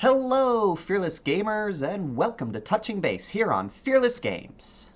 Hello, Fearless Gamers, and welcome to Touching Base here on Fearless Games.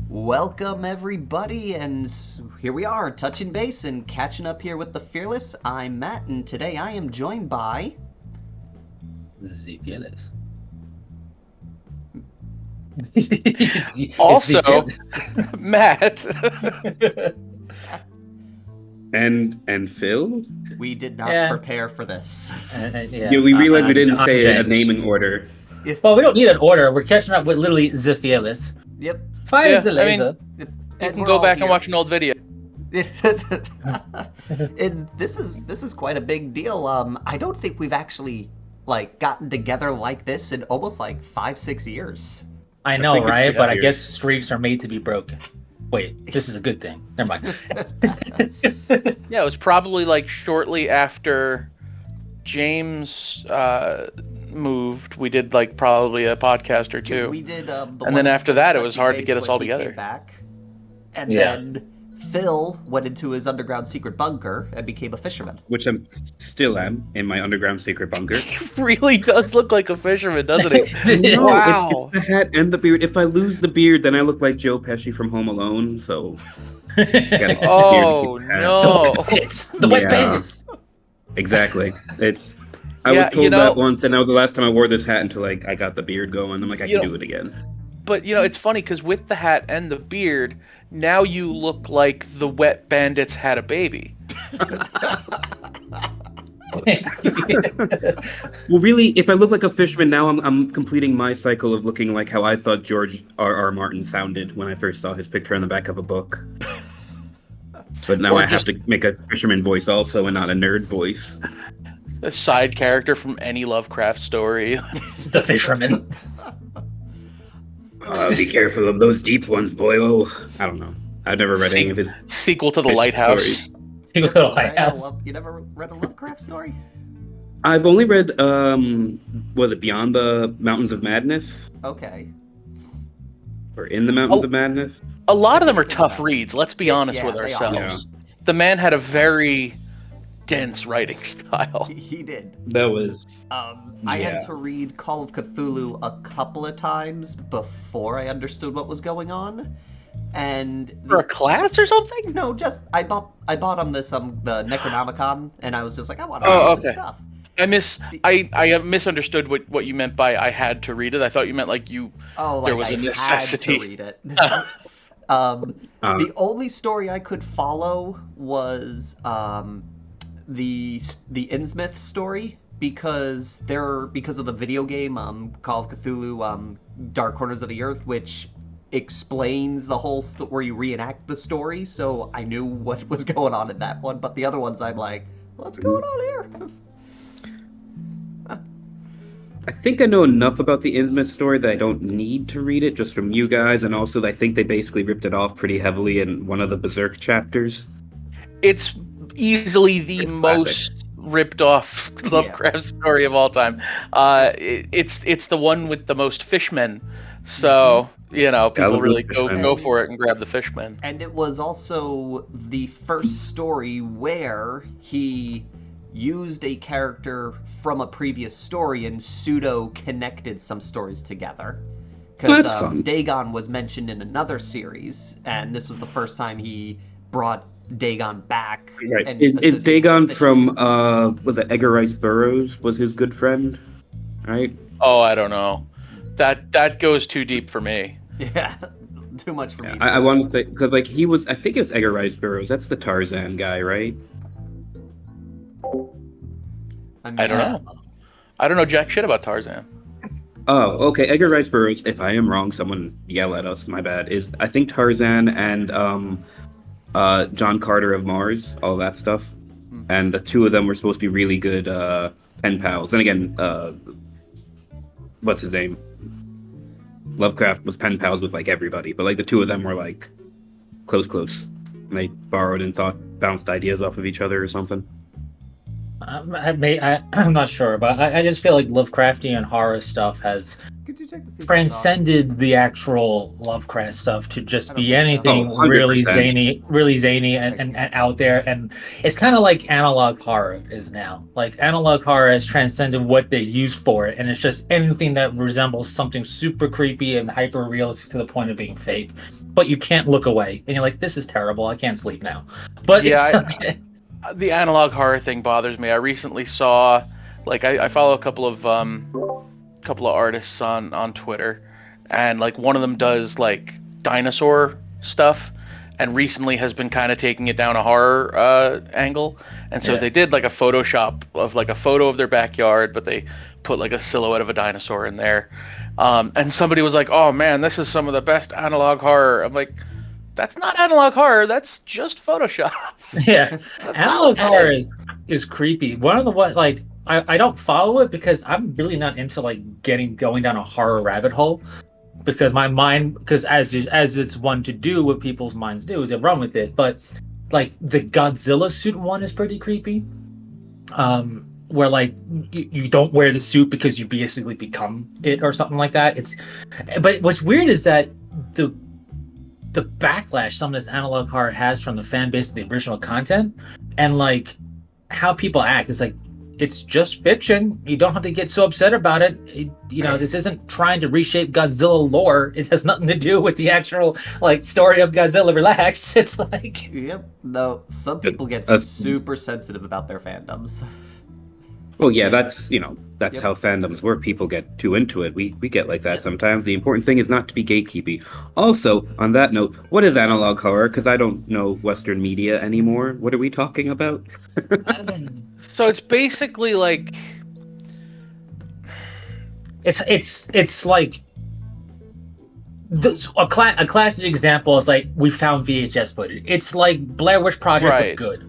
Welcome, everybody, and here we are, touching base and catching up here with the Fearless. I'm Matt, and today I am joined by... The Fearless. Also, Matt. And Phil? We did not prepare for this. Yeah, we realized we didn't say a James. naming order. Well, we don't need an order. We're catching up with literally the Fearless. Yep. Fire is the I mean, laser. You And can we're go all back here. and watch an old video. And this is quite a big deal. I don't think we've actually gotten together like this in almost 5-6 years. I know, think it's right? But I years. guess streaks are made to be broken. Wait, this is a good thing. Never mind. Yeah, it was probably shortly after James moved. We did probably a podcast or two. We did. The And one then after episode that, of it was Touching hard to Base get us when all he came together. Back, and Yeah. then Phil went into his underground secret bunker and became a fisherman. Which I still am in my underground secret bunker. Really does look like a fisherman, doesn't he? No, Wow. it's the hat and the beard. If I lose the beard, then I look like Joe Pesci from Home Alone. So gotta get the beard Oh and keep the hat. The no. wet bandits. The wet Yeah. bandits. Exactly. It's. I Yeah, was told you know- that once, and that was the last time I wore this hat until I got the beard going. I'm like, I You can know- do it again. But it's funny because with the hat and the beard, now you look like the wet bandits had a baby. Well, really, if I look like a fisherman now, I'm completing my cycle of looking like how I thought George R. Martin sounded when I first saw his picture on the back of a book. But now Or I have just- to make a fisherman voice also, and not a nerd voice. A side character from any Lovecraft story. The fisherman. Be careful of those deep ones, boy. Oh, I don't know. I've never read any of his. Sequel to The Fish Lighthouse. stories. You go to the Right? White House. You never read a Lovecraft story? I've only read, was it Beyond the Mountains of Madness? Okay. Or In the Mountains Oh. of Madness? A lot of them are It's in tough that. reads, let's be honest Yeah, with they are. ourselves. The man had a very dense writing style. He did. That was. I had Yeah. to read Call of Cthulhu a couple of times before I understood what was going on, and For a class or something? no, just I bought on this the Necronomicon, and I was just like, I want to Oh, read this okay. stuff. I misunderstood what you meant by I had to read it. I thought you meant you. Oh, There like was a I necessity. had to read it. The only story I could follow was the Innsmouth story because of the video game Call of Cthulhu Dark Corners of the Earth, which explains the whole where you reenact the story. So I knew what was going on in that one, but the other ones I'm like, what's going on here? I think I know enough about the Innsmouth story that I don't need to read it just from you guys, and also I think they basically ripped it off pretty heavily in one of the Berserk chapters. It's easily the It's most ripped off Lovecraft story of all time. It's the one with the most fishmen. So people love really those fishmen. go for it and grab the fishmen. And it was also the first story where he used a character from a previous story and pseudo-connected some stories together. Because That's fun. Dagon was mentioned in another series, and this was the first time he brought Dagon back. Right. And Is associated Dagon with from was it Edgar Rice Burroughs was his good friend? Right? Oh, I don't know. That goes too deep for me. Yeah, too much for me. I want to say because he was I think it was Edgar Rice Burroughs. That's the Tarzan guy, right? I don't know. I don't know jack shit about Tarzan. Oh, okay. Edgar Rice Burroughs. If I am wrong, someone yell at us. My bad. Is I think Tarzan and John Carter of Mars, all that stuff. and the two of them were supposed to be really good pen pals. And again, what's his name? Lovecraft was pen pals with like everybody, but like the two of them were like close. And they borrowed and bounced ideas off of each other or something. I'm not sure, but I just feel like Lovecraftian horror stuff has Could you check to see if transcended the actual Lovecraft stuff to just be anything Oh, really 100%. zany and out there. And it's kind of like analog horror is now. Like analog horror has transcended what they use for it, and it's just anything that resembles something super creepy and hyper realistic to the point of being fake. But you can't look away, and you're like, "This is terrible. I can't sleep now." But it's okay. The analog horror thing bothers me. I recently saw, like, I follow a couple of artists on Twitter, and like one of them does like dinosaur stuff, and recently has been kind of taking it down a horror angle. And so they did like a Photoshop of like a photo of their backyard, but they put like a silhouette of a dinosaur in there. And somebody was like, "Oh man, this is some of the best analog horror." I'm like, that's not analog horror. That's just Photoshop. Yeah, That's analog not what that horror is creepy. One of the what like I don't follow it because I'm really not into like going down a horror rabbit hole, because my mind, because as it's one to do, what people's minds do is they run with it. But like the Godzilla suit one is pretty creepy. Where like you don't wear the suit because you basically become it or something like that. But what's weird is that the backlash some of this analog horror has from the fan base of the original content, and like how people act. It's like, it's just fiction. You don't have to get so upset about it. This isn't trying to reshape Godzilla lore. It has nothing to do with the actual like story of Godzilla. Relax. It's like, Yep. No, some people get super sensitive about their fandoms. Well, yeah, that's Yep. how fandoms work. People get too into it. We get like that sometimes. The important thing is not to be gatekeepy. Also, on that note, what is analog horror? Because I don't know Western media anymore. What are we talking about? So it's basically like it's like a classic example is like we found VHS footage. It's like Blair Witch Project, Right. but good.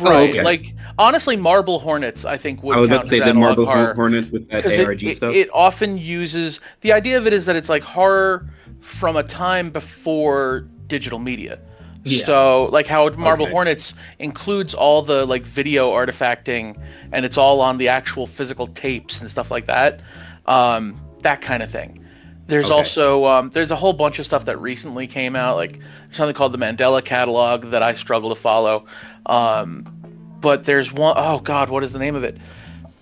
Right. okay. Like honestly, Marble Hornets I think would I was about count to say as the analog Marble horror. Hornets with that Because ARG stuff. it often uses the idea of it is that it's like horror from a time before digital media. Yeah. So like how Marble Okay. Hornets includes all the like video artifacting, and it's all on the actual physical tapes and stuff like that. That kind of thing. There's Okay. also there's a whole bunch of stuff that recently came out, like something called the Mandela Catalog that I struggle to follow. But there's one, oh god, what is the name of it?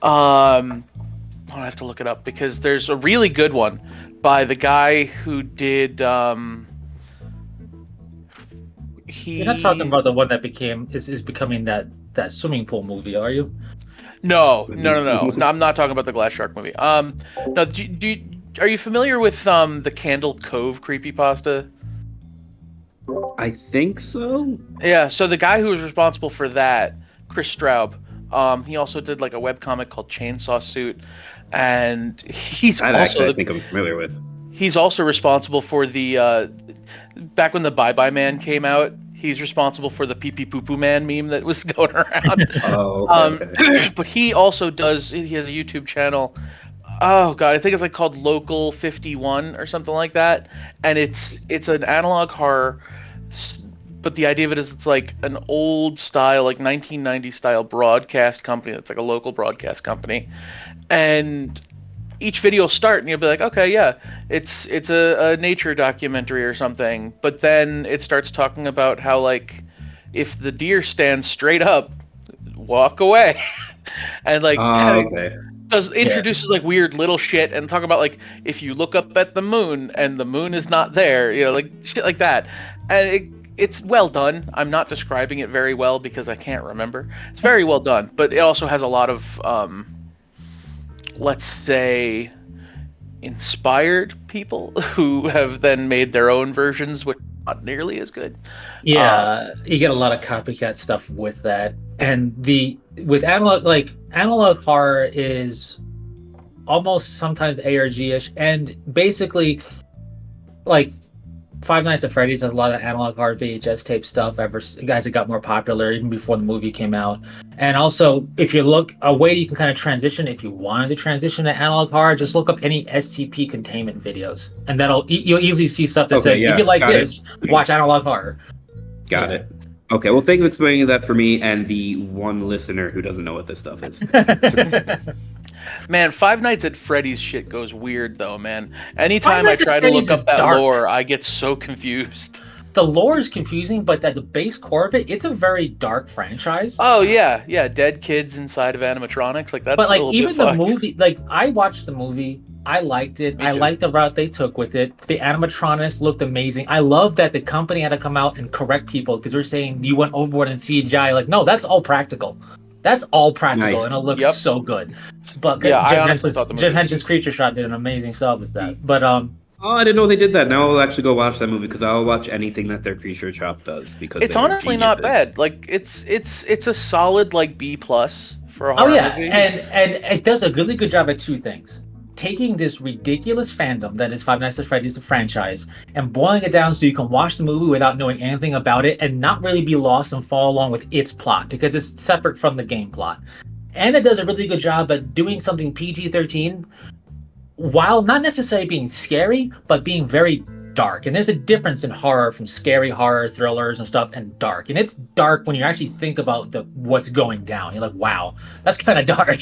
I have to look it up because there's a really good one by the guy who did You're not talking about the one that is becoming that swimming pool movie, are you? No, I'm not talking about the Glass Shark movie. No, are you familiar with the Candle Cove creepypasta? I think so. Yeah, so the guy who was responsible for that, Chris Straub, he also did like a webcomic called Chainsaw Suit, and he's That also actually I think I'm familiar with. he's also responsible for the back when the Bye Bye Man came out. He's responsible for the Pee Pee Poo Poo Man meme that was going around. Oh, okay. But he also he has a YouTube channel. Oh god, I think it's like called Local 51 or something like that, and it's an analog horror, but the idea of it is it's like an old style, like 1990s style broadcast company that's like a local broadcast company, and each video will start and you'll be like, okay, yeah, it's a nature documentary or something, but then it starts talking about how like if the deer stands straight up, walk away, and like Okay. introduces like weird little shit and talk about like if you look up at the moon and the moon is not there, like shit like that, and it's well done. I'm not describing it very well because I can't remember. It's very well done, but it also has a lot of let's say inspired people who have then made their own versions, which are not nearly as good. Yeah, you get a lot of copycat stuff with that, and with analog horror is almost sometimes ARG-ish, and basically like Five Nights at Freddy's has a lot of analog hard VHS tape stuff guys, it got more popular even before the movie came out. And also, if you look a way you can kind of transition, if you wanted to transition to analog hard, just look up any SCP containment videos, and you'll easily see stuff that says if you like this, watch analog horror. Got it. Okay, well, thank you for explaining that for me and the one listener who doesn't know what this stuff is. Man, Five Nights at Freddy's shit goes weird though, man. Anytime I try to look up that lore, I get so confused. The lore is confusing, but at the base core of it, it's a very dark franchise. Oh yeah, dead kids inside of animatronics, like that's. But like a little even bit the fucked. movie, like I watched the movie, I liked it. I liked the route they took with it. The animatronics looked amazing. I love that the company had to come out and correct people because they're saying you went overboard in CGI. Like, no, that's all practical. That's all practical, and it looks so good. But Jim Henson's Creature Shot did an amazing job with that. But oh, I didn't know they did that. Now I'll actually go watch that movie because I'll watch anything that their Creature Shop does because it's honestly not bad. Like it's a solid like B+ for a horror movie. and it does a really good job at two things: taking this ridiculous fandom that is Five Nights at Freddy's the franchise and boiling it down so you can watch the movie without knowing anything about it and not really be lost and follow along with its plot because it's separate from the game plot. And it does a really good job at doing something PG-13 while not necessarily being scary, but being very dark. And there's a difference in horror from scary horror thrillers and stuff and dark. And it's dark when you actually think about what's going down. You're like, wow, that's kind of dark.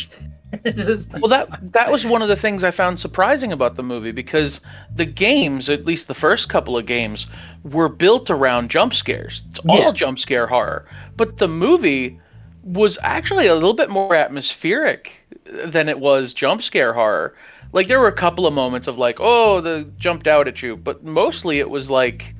Well, that was one of the things I found surprising about the movie because the games, at least the first couple of games, were built around jump scares. It's all jump scare horror. But the movie was actually a little bit more atmospheric than it was jump scare horror. Like there were a couple of moments of like, oh, they jumped out at you, but mostly it was like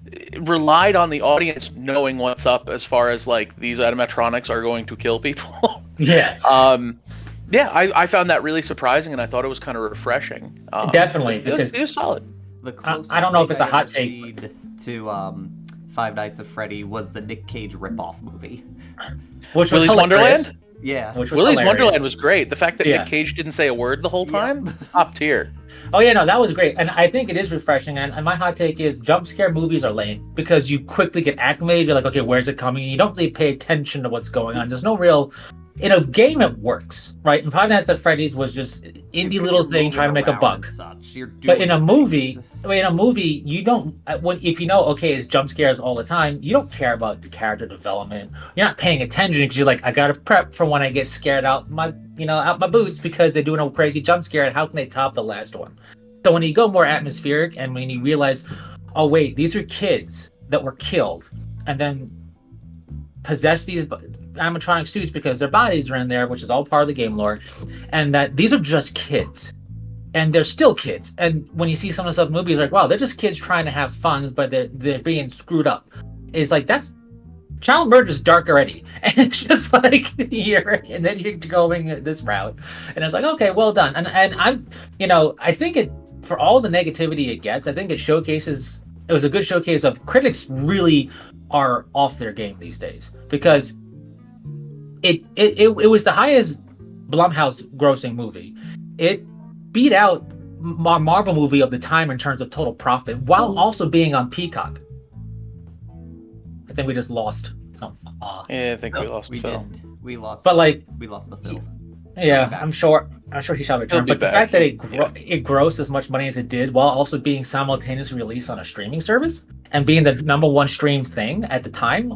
it relied on the audience knowing what's up as far as like these animatronics are going to kill people. I found that really surprising and I thought it was kind of refreshing. Definitely, because it was solid. I don't know if it's a hot take to Five Nights at Freddy was the Nick Cage ripoff movie, which was Willy's Wonderland. Yeah, which was Willy's hilarious. Wonderland was great. The fact that Nick Cage didn't say a word the whole time, top tier. Oh yeah, no, that was great, and I think it is refreshing. And my hot take is jump scare movies are lame because you quickly get acclimated. You're like, okay, where's it coming? And you don't really pay attention to what's going on. There's no real. In a game, it works, right? And Five Nights at Freddy's was just indie little thing trying to make a buck. But in a movie, you don't. If you know, okay, it's jump scares all the time. You don't care about the character development. You're not paying attention because you're like, I gotta prep for when I get scared out my boots because they're doing a crazy jump scare. And how can they top the last one? So when you go more atmospheric and when you realize, oh wait, these are kids that were killed and then possess these animatronic suits because their bodies are in there, which is all part of the game lore, and that these are just kids and they're still kids. And when you see some of the stuff in movies, like, wow, they're just kids trying to have fun, but they're being screwed up. It's like, that's child murder is dark already, and it's just like and then you're going this route, and it's like, okay, well done. And I'm, I think it, for all the negativity it gets, I think it was a good showcase of critics really are off their game these days because it was the highest Blumhouse grossing movie. It beat out Marvel movie of the time in terms of total profit while also being on Peacock. I think we just lost. I think we lost Phil. We lost. But we lost the Phil. Yeah, I'm sure he shall return. But the fact that it grossed as much money as it did while also being simultaneously released on a streaming service and being the number one stream thing at the time,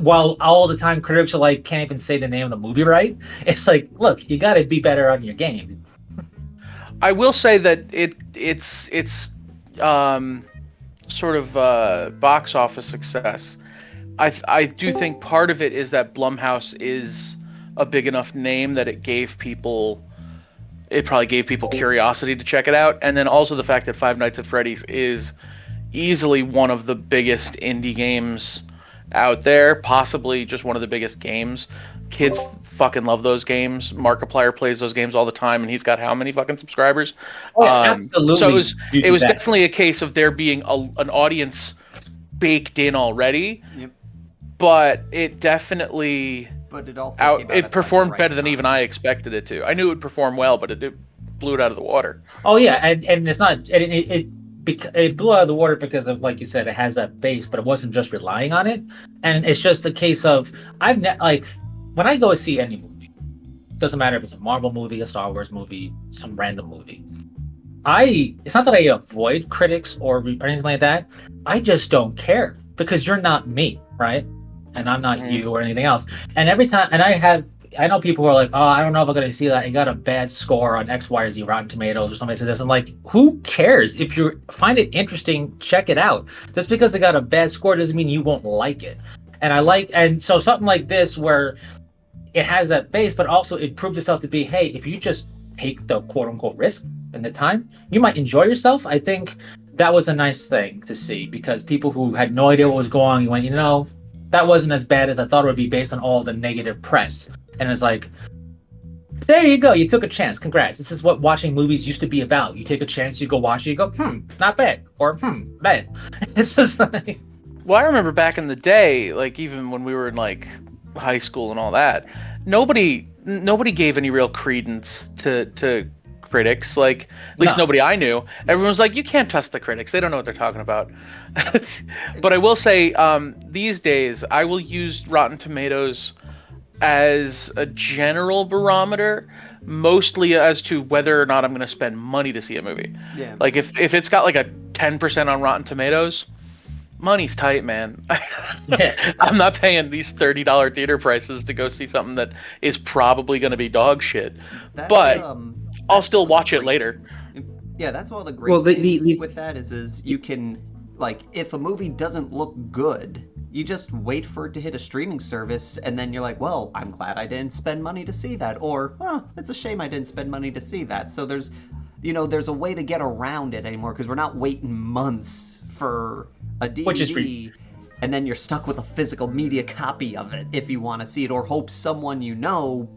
while all the time critics are like, can't even say the name of the movie right, it's like, look, you got to be better on your game. I will say that it's sort of box office success. I do think part of it is that Blumhouse is a big enough name that it probably gave people curiosity to check it out, and then also the fact that Five Nights at Freddy's is easily one of the biggest indie games out there, possibly just one of the biggest games. Kids fucking love those games. Markiplier plays those games all the time, and he's got how many fucking subscribers? Absolutely. So it was definitely a case of there being an audience baked in already. Yep. But it definitely it performed better than even I expected it to. I knew it would perform well, but it blew it out of the water. Oh yeah, and it's not it it blew out of the water because of, like you said, it has that base, but it wasn't just relying on it. And it's just a case of like when I go see any movie, doesn't matter if it's a Marvel movie, a Star Wars movie, some random movie. It's not that I avoid critics or anything like that. I just don't care because you're not me, right? And I'm not you or anything else. And every time, and I know people who are like, oh, I don't know if I'm going to see that. It got a bad score on X, Y, or Z, Rotten Tomatoes, or somebody said this. I'm like, who cares? If you find it interesting, check it out. Just because it got a bad score doesn't mean you won't like it. And so something like this where it has that base, but also it proved itself to be, hey, if you just take the quote unquote risk and the time, you might enjoy yourself. I think that was a nice thing to see because people who had no idea what was going on, went, that wasn't as bad as I thought it would be based on all the negative press. And it's like, there you go. You took a chance. Congrats. This is what watching movies used to be about. You take a chance, you go watch it, you go, not bad. Or, bad. It's just like... Well, I remember back in the day, like even when we were in like high school and all that, nobody gave any real credence to critics. Like at least nobody I knew. Everyone was like, you can't trust the critics. They don't know what they're talking about. But I will say, these days I will use Rotten Tomatoes as a general barometer, mostly as to whether or not I'm going to spend money to see a movie. Yeah. Like if it's got like a 10% on Rotten Tomatoes, money's tight, man. Yeah. I'm not paying these $30 theater prices to go see something that is probably going to be dog shit. But I'll still watch it later. Yeah, that's one of the great things with that is you can, like, if a movie doesn't look good, you just wait for it to hit a streaming service, and then you're like, well, I'm glad I didn't spend money to see that, or, it's a shame I didn't spend money to see that. So there's a way to get around it anymore, because we're not waiting months for a DVD, which is free. And then you're stuck with a physical media copy of it if you want to see it, or hope someone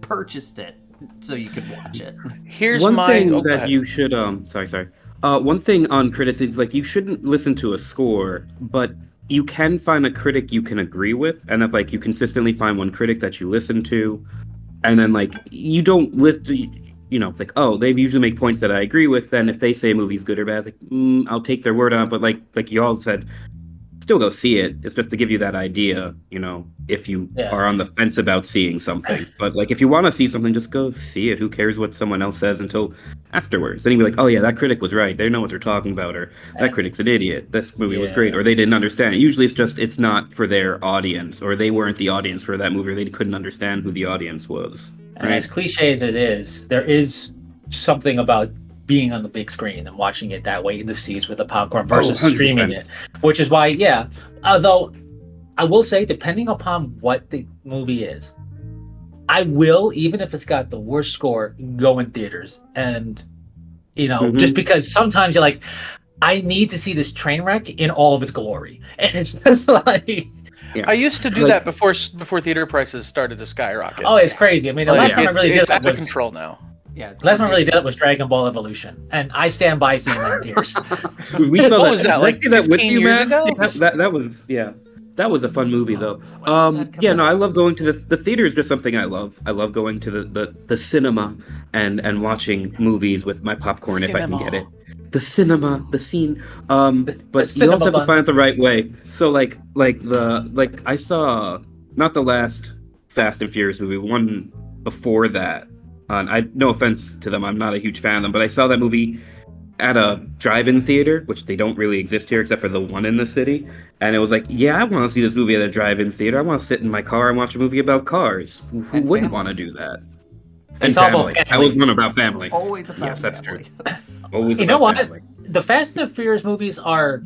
purchased it so you could watch it. Here's one my thing that you should sorry. One thing on critics is like you shouldn't listen to a score, but you can find a critic you can agree with, and if like you consistently find one critic that you listen to, and then like you don't listen, it's like, oh, they usually make points that I agree with. Then if they say a movie's good or bad, like I'll take their word on it. But like you all said, still go see it. It's just to give you that idea, if you are on the fence about seeing something. But like if you want to see something, just go see it. Who cares what someone else says until afterwards? Then you'll be like, oh yeah, that critic was right. They know what they're talking about, or that critic's an idiot. This movie was great, or they didn't understand it. Usually it's not for their audience, or they weren't the audience for that movie, or they couldn't understand who the audience was. And as cliche as it is, there is something about being on the big screen and watching it that way in the seats with the popcorn versus streaming it, which is why, although I will say, depending upon what the movie is, I will, even if it's got the worst score, go in theaters. And, just because sometimes you're like, I need to see this train wreck in all of its glory. And it's just like... Yeah. I used to do that before theater prices started to skyrocket. Oh, it's crazy. I mean, the last time I really did it's that out of control now. Yeah, last time I really did it was Dragon Ball Evolution, and I stand by seeing that in theaters. We saw what was that, like 15 years ago? That was a fun movie though. I love going to the theater is just something I love. I love going to the cinema and watching movies with my popcorn if I can get it. The cinema, the scene. But you also have to find it the right way. So like I saw not the last Fast and Furious movie, one before that. No offense to them, I'm not a huge fan of them, but I saw that movie at a drive-in theater, which they don't really exist here except for the one in the city. And it was like, I want to see this movie at a drive-in theater. I want to sit in my car and watch a movie about cars. Who wouldn't want to do that? It's all about family. I was one about family. Always a family. Yes, that's true. You know what? The Fast and the Furious movies are...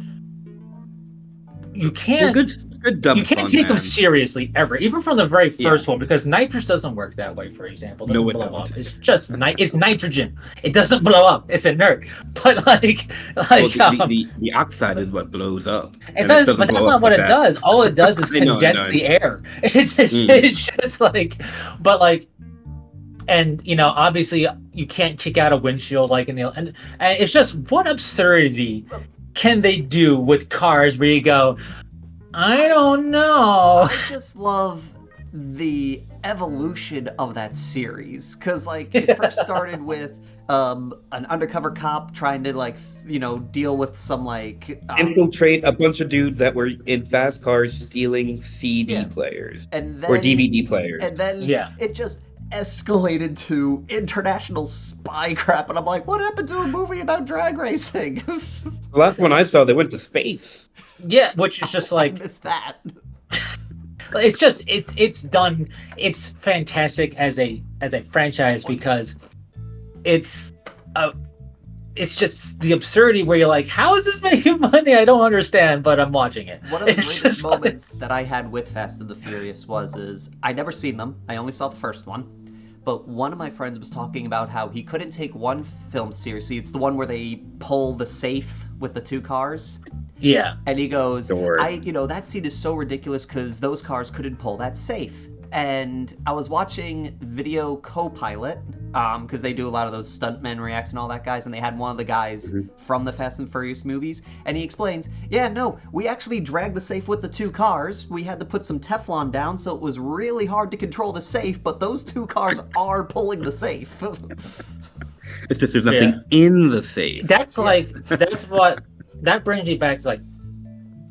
You can't... They're good dumb you can't fun, take man. them seriously ever, even from the very first one, because nitrous doesn't work that way. For example, it doesn't blow up. It's just it's nitrogen. It doesn't blow up. It's inert. But the oxide is what blows up. But that's not what it does. All it does is condense the air. It's just like, but like. And obviously, you can't kick out a windshield like in the and it's just what absurdity can they do with cars where you go, I don't know. I just love the evolution of that series, because like it first started with an undercover cop trying to like deal with some like Infiltrate a bunch of dudes that were in fast cars stealing CD players and or then DVD players. and then it just escalated to international spy crap, and I'm like, what happened to a movie about drag racing? The last one I saw, they went to space. Yeah, which is just like I missed that. It's just it's done. It's fantastic as a franchise because it's just the absurdity where you're like, how is this making money? I don't understand, but I'm watching it. One of the greatest moments that I had with Fast and the Furious is I'd never seen them. I only saw the first one. But one of my friends was talking about how he couldn't take one film seriously. It's the one where they pull the safe with the two cars. Yeah. And he goes, that scene is so ridiculous because those cars couldn't pull that safe. And I was watching Video Copilot, because they do a lot of those stuntmen reacts and all that guys, and they had one of the guys from the Fast and Furious movies, and he explains, we actually dragged the safe with the two cars. We had to put some Teflon down, so it was really hard to control the safe, but those two cars are pulling the safe. It's just there's nothing in the safe. That brings me back to like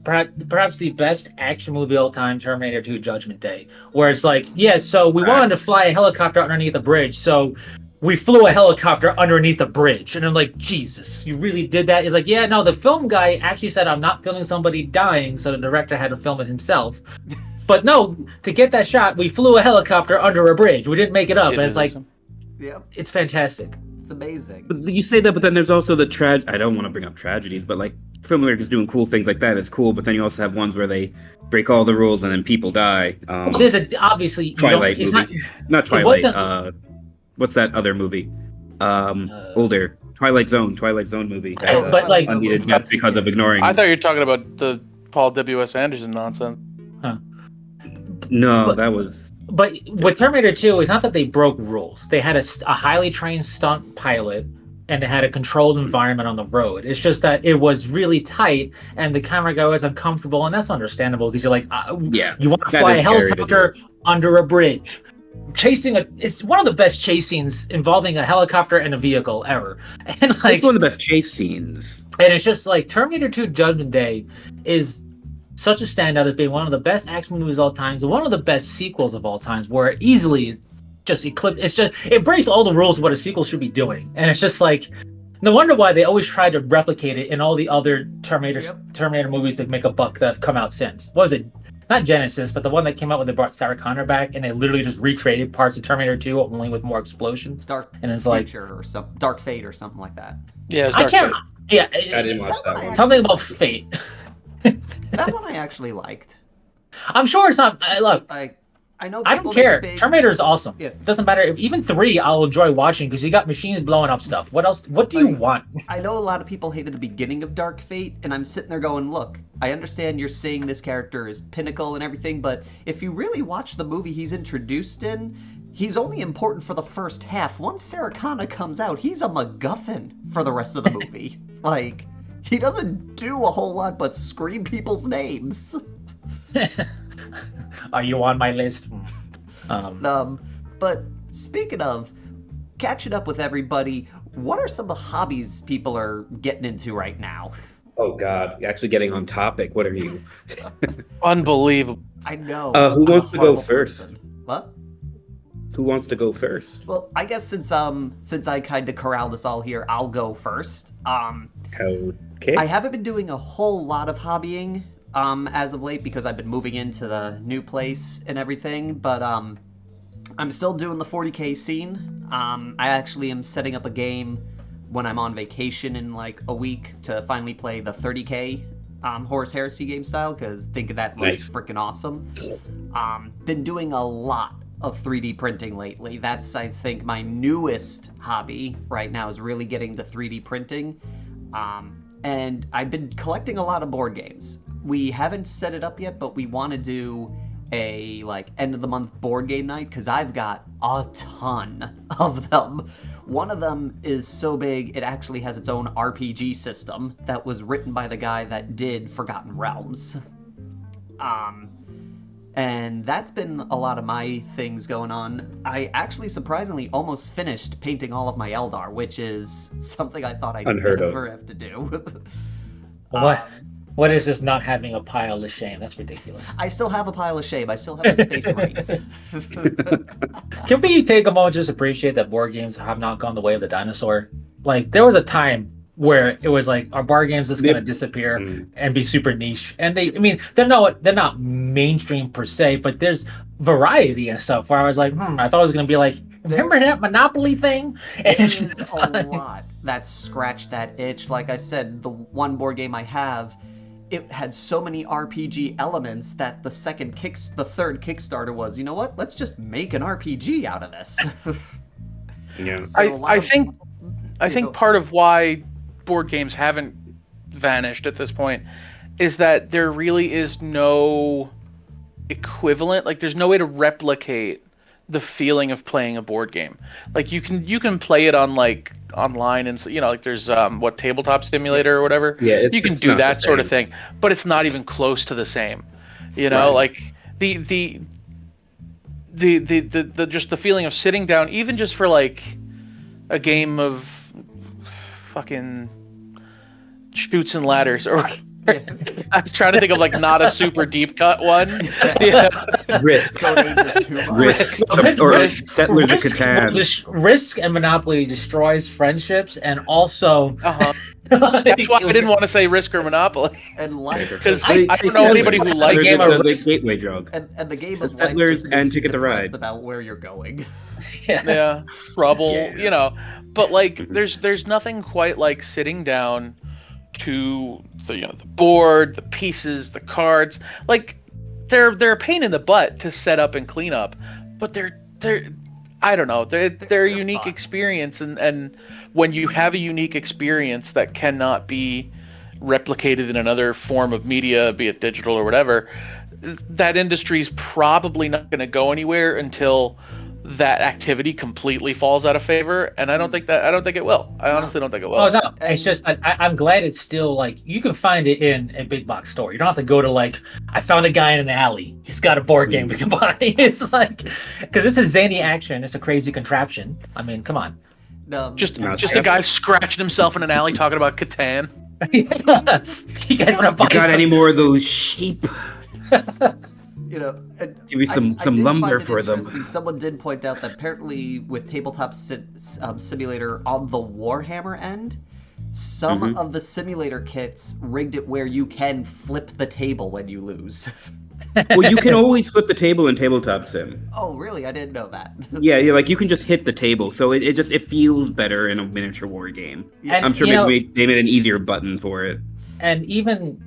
perhaps the best action movie of all time, Terminator 2 Judgment Day, where it's like, so we wanted to fly a helicopter underneath a bridge, so we flew a helicopter underneath the bridge. And I'm like, Jesus, you really did that? He's like, no, the film guy actually said I'm not filming somebody dying, so the director had to film it himself. But no, to get that shot, we flew a helicopter under a bridge. We didn't make it up. And it's like, it's fantastic. It's amazing. But you say that, but then there's also the I don't want to bring up tragedies, but like filmmakers doing cool things like that is cool. But then you also have ones where they break all the rules and then people die. There's obviously Twilight movie, not Twilight. What's that other movie? Older Twilight Zone movie. But like unneeded death because of ignoring. I thought you were talking about the Paul W.S. Anderson nonsense. Huh. No, that was. But with Terminator 2, it's not that they broke rules. They had a highly trained stunt pilot, and they had a controlled environment on the road. It's just that it was really tight, and the camera guy was uncomfortable, and that's understandable because you're like, you want to fly a helicopter under a bridge. It's one of the best chase scenes involving a helicopter and a vehicle ever. And like, it's one of the best chase scenes. And it's just like Terminator 2 Judgment Day is such a standout as being one of the best action movies of all times and one of the best sequels of all times, where it easily just it breaks all the rules of what a sequel should be doing. And it's just like, no wonder why they always try to replicate it in all the other Terminator movies that make a buck that have come out since. What was it? Not Genesis, but the one that came out when they brought Sarah Connor back and they literally just recreated parts of Terminator 2 only with more explosions. Dark Fate or something like that. Yeah, I can't. Yeah, I didn't watch that one. Something about fate. That one I actually liked. I'm sure it's not. Look, I know. I don't care. Terminator is awesome. Yeah. It doesn't matter. Even 3, I'll enjoy watching because you got machines blowing up stuff. What else? What do you want? I know a lot of people hated the beginning of Dark Fate, and I'm sitting there going, look, I understand you're saying this character is pinnacle and everything, but if you really watch the movie he's introduced in, he's only important for the first half. Once Sarah Connor comes out, he's a MacGuffin for the rest of the movie. Like, he doesn't do a whole lot but scream people's names. Are you on my list? But speaking of catching up with everybody, what are some of the hobbies people are getting into right now? Oh God, actually getting on topic. What are you? Unbelievable. I know. Who wants to go first? What? Who wants to go first? Well, I guess since I kind of corralled us all here, I'll go first. Okay. I haven't been doing a whole lot of hobbying as of late because I've been moving into the new place and everything, but I'm still doing the 40K scene. I actually am setting up a game when I'm on vacation in like a week to finally play the 30K Horus Heresy game style because I think that looks freaking awesome. Been doing a lot of 3D printing lately. That's, I think, my newest hobby right now is really getting to 3D printing. And I've been collecting a lot of board games. We haven't set it up yet, but we want to do a like end of the month board game night because I've got a ton of them. One of them is so big it actually has its own RPG system that was written by the guy that did Forgotten Realms. And that's been a lot of my things going on. I actually surprisingly almost finished painting all of my Eldar, which is something I thought I'd Unheard of. never have to do. What is this not having a pile of shame? That's ridiculous. I still have a pile of shame. I still have the Space Marines. Can we take a moment to just appreciate that board games have not gone the way of the dinosaur? Like, there was a time where it was like, our board games is going to disappear and be super niche. And they're not mainstream per se, but there's variety and stuff where I was like, I thought it was going to be like, remember that Monopoly thing? There's a lot that scratched that itch. Like I said, the one board game I have, it had so many RPG elements that the third Kickstarter was, you know what? Let's just make an RPG out of this. Yeah. So I think part of why board games haven't vanished at this point is that there really is no equivalent. Like, there's no way to replicate the feeling of playing a board game. Like, you can play it on, like, online, and like, there's Tabletop Simulator or whatever. Yeah, you can do that sort of thing, but it's not even close to the same. Like the just the feeling of sitting down, even just for like a game of fucking Chutes and Ladders, or I was trying to think of like not a super deep cut one. Risk. Or Settlers of Catan. Risk and Monopoly destroys friendships, and also that's why I didn't want to say Risk or Monopoly. And life, because I don't know anybody who likes the gateway drug. And the game of Settlers life and Ticket to Ride about where you're going. Yeah, trouble. But like, there's nothing quite like sitting down to the board, the pieces, the cards. Like, they're a pain in the butt to set up and clean up, but they're I don't know, they're a unique fun. experience, and when you have a unique experience that cannot be replicated in another form of media, be it digital or whatever, that industry's probably not going to go anywhere until that activity completely falls out of favor, and I don't think it will. I honestly don't think it will. Oh no, it's just I'm glad it's still like you can find it in a big box store. You don't have to go to like, I found a guy in an alley. He's got a board game we can buy. It's like, because it's a zany action. It's a crazy contraption. I mean, come on. Just a guy scratching himself in an alley talking about Catan. You guys want to buy? You got any more of those sheep? Give me some lumber for them. Someone did point out that apparently with Tabletop Simulator on the Warhammer end, some of the simulator kits rigged it where you can flip the table when you lose. Well, you can always flip the table in Tabletop Sim. Oh, really? I didn't know that. Yeah, like you can just hit the table, so it feels better in a miniature war game. And, I'm sure they made an easier button for it. And even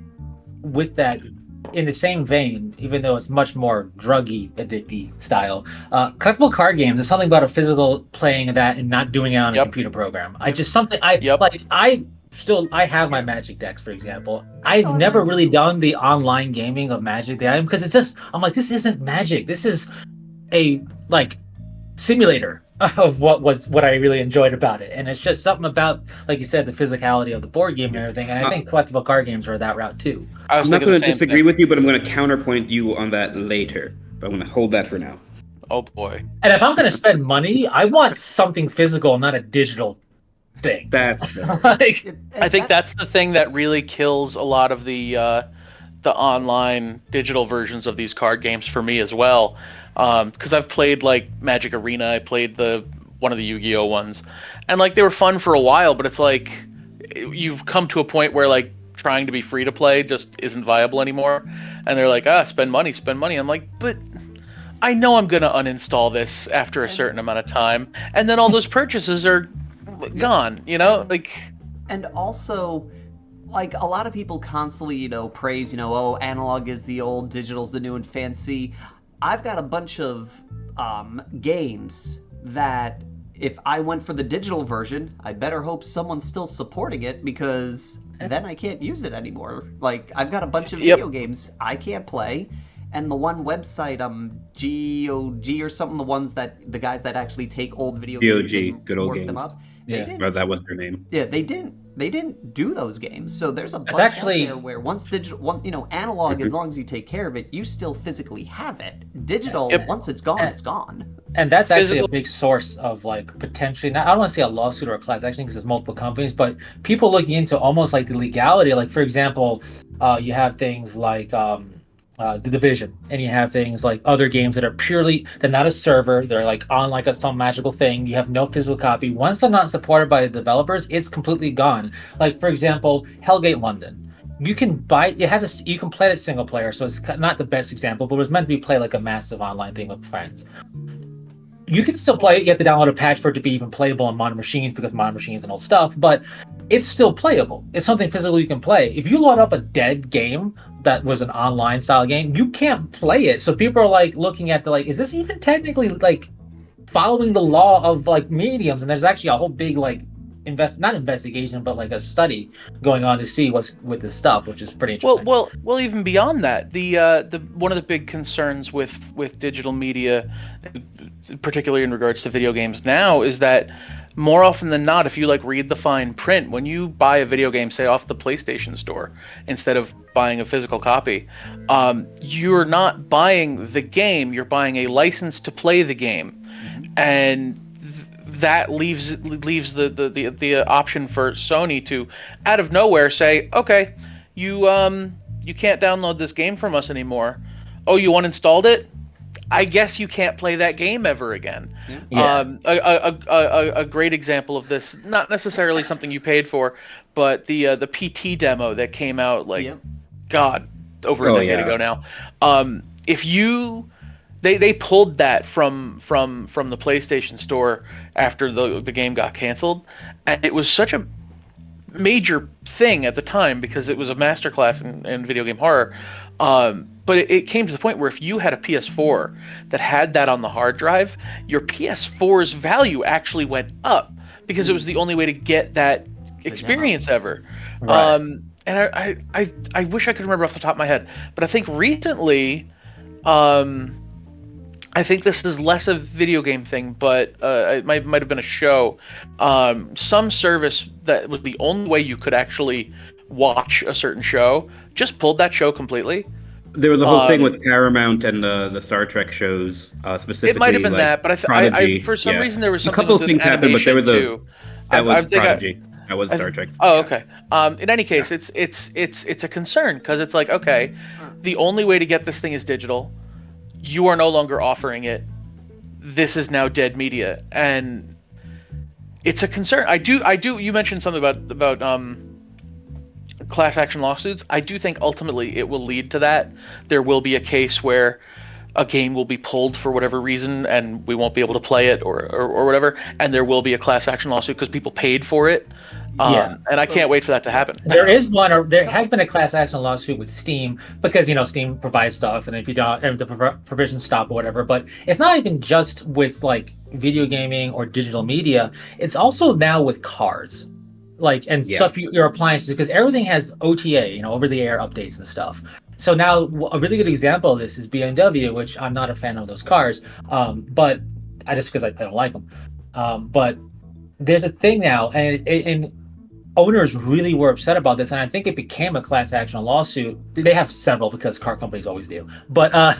with that, in the same vein, even though it's much more druggy, addicty style, collectible card games, there's something about a physical playing of that and not doing it on a computer program. I have my Magic decks, for example. I've never really done the online gaming of Magic the Item because it's just, I'm like, this isn't Magic. This is a like simulator of what I really enjoyed about it. And it's just something about, like you said, the physicality of the board game and everything. And I think collectible card games are that route too. I'm not going to disagree with you, but I'm going to counterpoint you on that later. But I'm going to hold that for now. Oh boy. And if I'm going to spend money, I want something physical, not a digital thing. That's I think that's the thing that really kills a lot of the online digital versions of these card games for me as well. Because I've played like Magic Arena, I played one of the Yu-Gi-Oh ones, and like they were fun for a while, but it's like you've come to a point where like trying to be free to play just isn't viable anymore, and they're like, spend money. I'm like, but I know I'm gonna uninstall this after a certain amount of time, and then all those purchases are gone, like. And also, like, a lot of people constantly, praise, analog is the old, digital's the new and fancy. I've got a bunch of games that if I went for the digital version, I better hope someone's still supporting it, because then I can't use it anymore. Like, I've got a bunch of video games I can't play, and the one website, GOG or something, the guys that actually take old video games and good old work games. them up, they Yeah. didn't. Or that was their name. Yeah, they didn't do those games. So there's a bunch actually- out there where once digital, analog, as long as you take care of it, you still physically have it. Digital, Yep. once it's gone, it's gone. And that's actually Physical- a big source of like potentially, not, I don't want to say a lawsuit or a class action because there's multiple companies, but people looking into almost like the legality. Like, for example, you have things like The Division, and you have things like other games that are purely, they're not a server, they're like on like some magical thing. You have no physical copy. Once they're not supported by the developers, it's completely gone. Like, for example, Hellgate London. You can buy it, you can play it single player, so it's not the best example, but it was meant to be played like a massive online thing with friends. You can still play it. You have to download a patch for it to be even playable on modern machines because modern machines and old stuff, but it's still playable. It's something physical you can play. If you load up a dead game that was an online style game, you can't play it. So people are like looking at is this even technically like following the law of like mediums? And there's actually a whole big like not investigation, but like a study going on to see what's with this stuff, which is pretty interesting. Well, even beyond that, the one of the big concerns with digital media, particularly in regards to video games now, is that more often than not, if you like read the fine print, when you buy a video game, say off the PlayStation Store, instead of buying a physical copy, you're not buying the game, you're buying a license to play the game, and that leaves the option for Sony to, out of nowhere, say, okay, you can't download this game from us anymore. Oh, you uninstalled it? I guess you can't play that game ever again. Yeah. A great example of this, not necessarily something you paid for, but the PT demo that came out God, over a decade ago now. If you They pulled that from the PlayStation Store after the game got canceled, and it was such a major thing at the time because it was a masterclass in video game horror. But it came to the point where if you had a PS4 that had that on the hard drive, your PS4's value actually went up because it was the only way to get that experience ever. Right. And I wish I could remember off the top of my head, but I think recently, I think this is less a video game thing, but it might have been a show. Some service that was the only way you could actually watch a certain show just pulled that show completely. There was a whole thing with Paramount and the Star Trek shows, specifically. It might have been that, but I for some reason there was something. A couple of things happened, but there was too. That was Prodigy. That was Star Trek. Oh, okay. In any case, it's a concern because it's like, okay, the only way to get this thing is digital. You are no longer offering it. This is now dead media, and it's a concern. I do. You mentioned something about class action lawsuits. I do think ultimately it will lead to that. There will be a case where a game will be pulled for whatever reason, and we won't be able to play it or whatever, and there will be a class action lawsuit because people paid for it. And I can't wait for that to happen. There is one, or there has been a class action lawsuit with Steam because Steam provides stuff, and if you don't, and the provisions stop or whatever. But it's not even just with like video gaming or digital media; it's also now with cars, stuff your appliances, because everything has OTA, over-the-air updates and stuff. So now a really good example of this is BMW, which I'm not a fan of those cars, but I just because I don't like them. But there's a thing now, and owners really were upset about this, and I think it became a class action lawsuit. They have several because car companies always do. But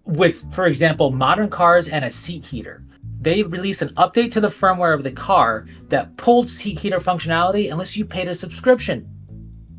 with, for example, modern cars and a seat heater, they released an update to the firmware of the car that pulled seat heater functionality unless you paid a subscription.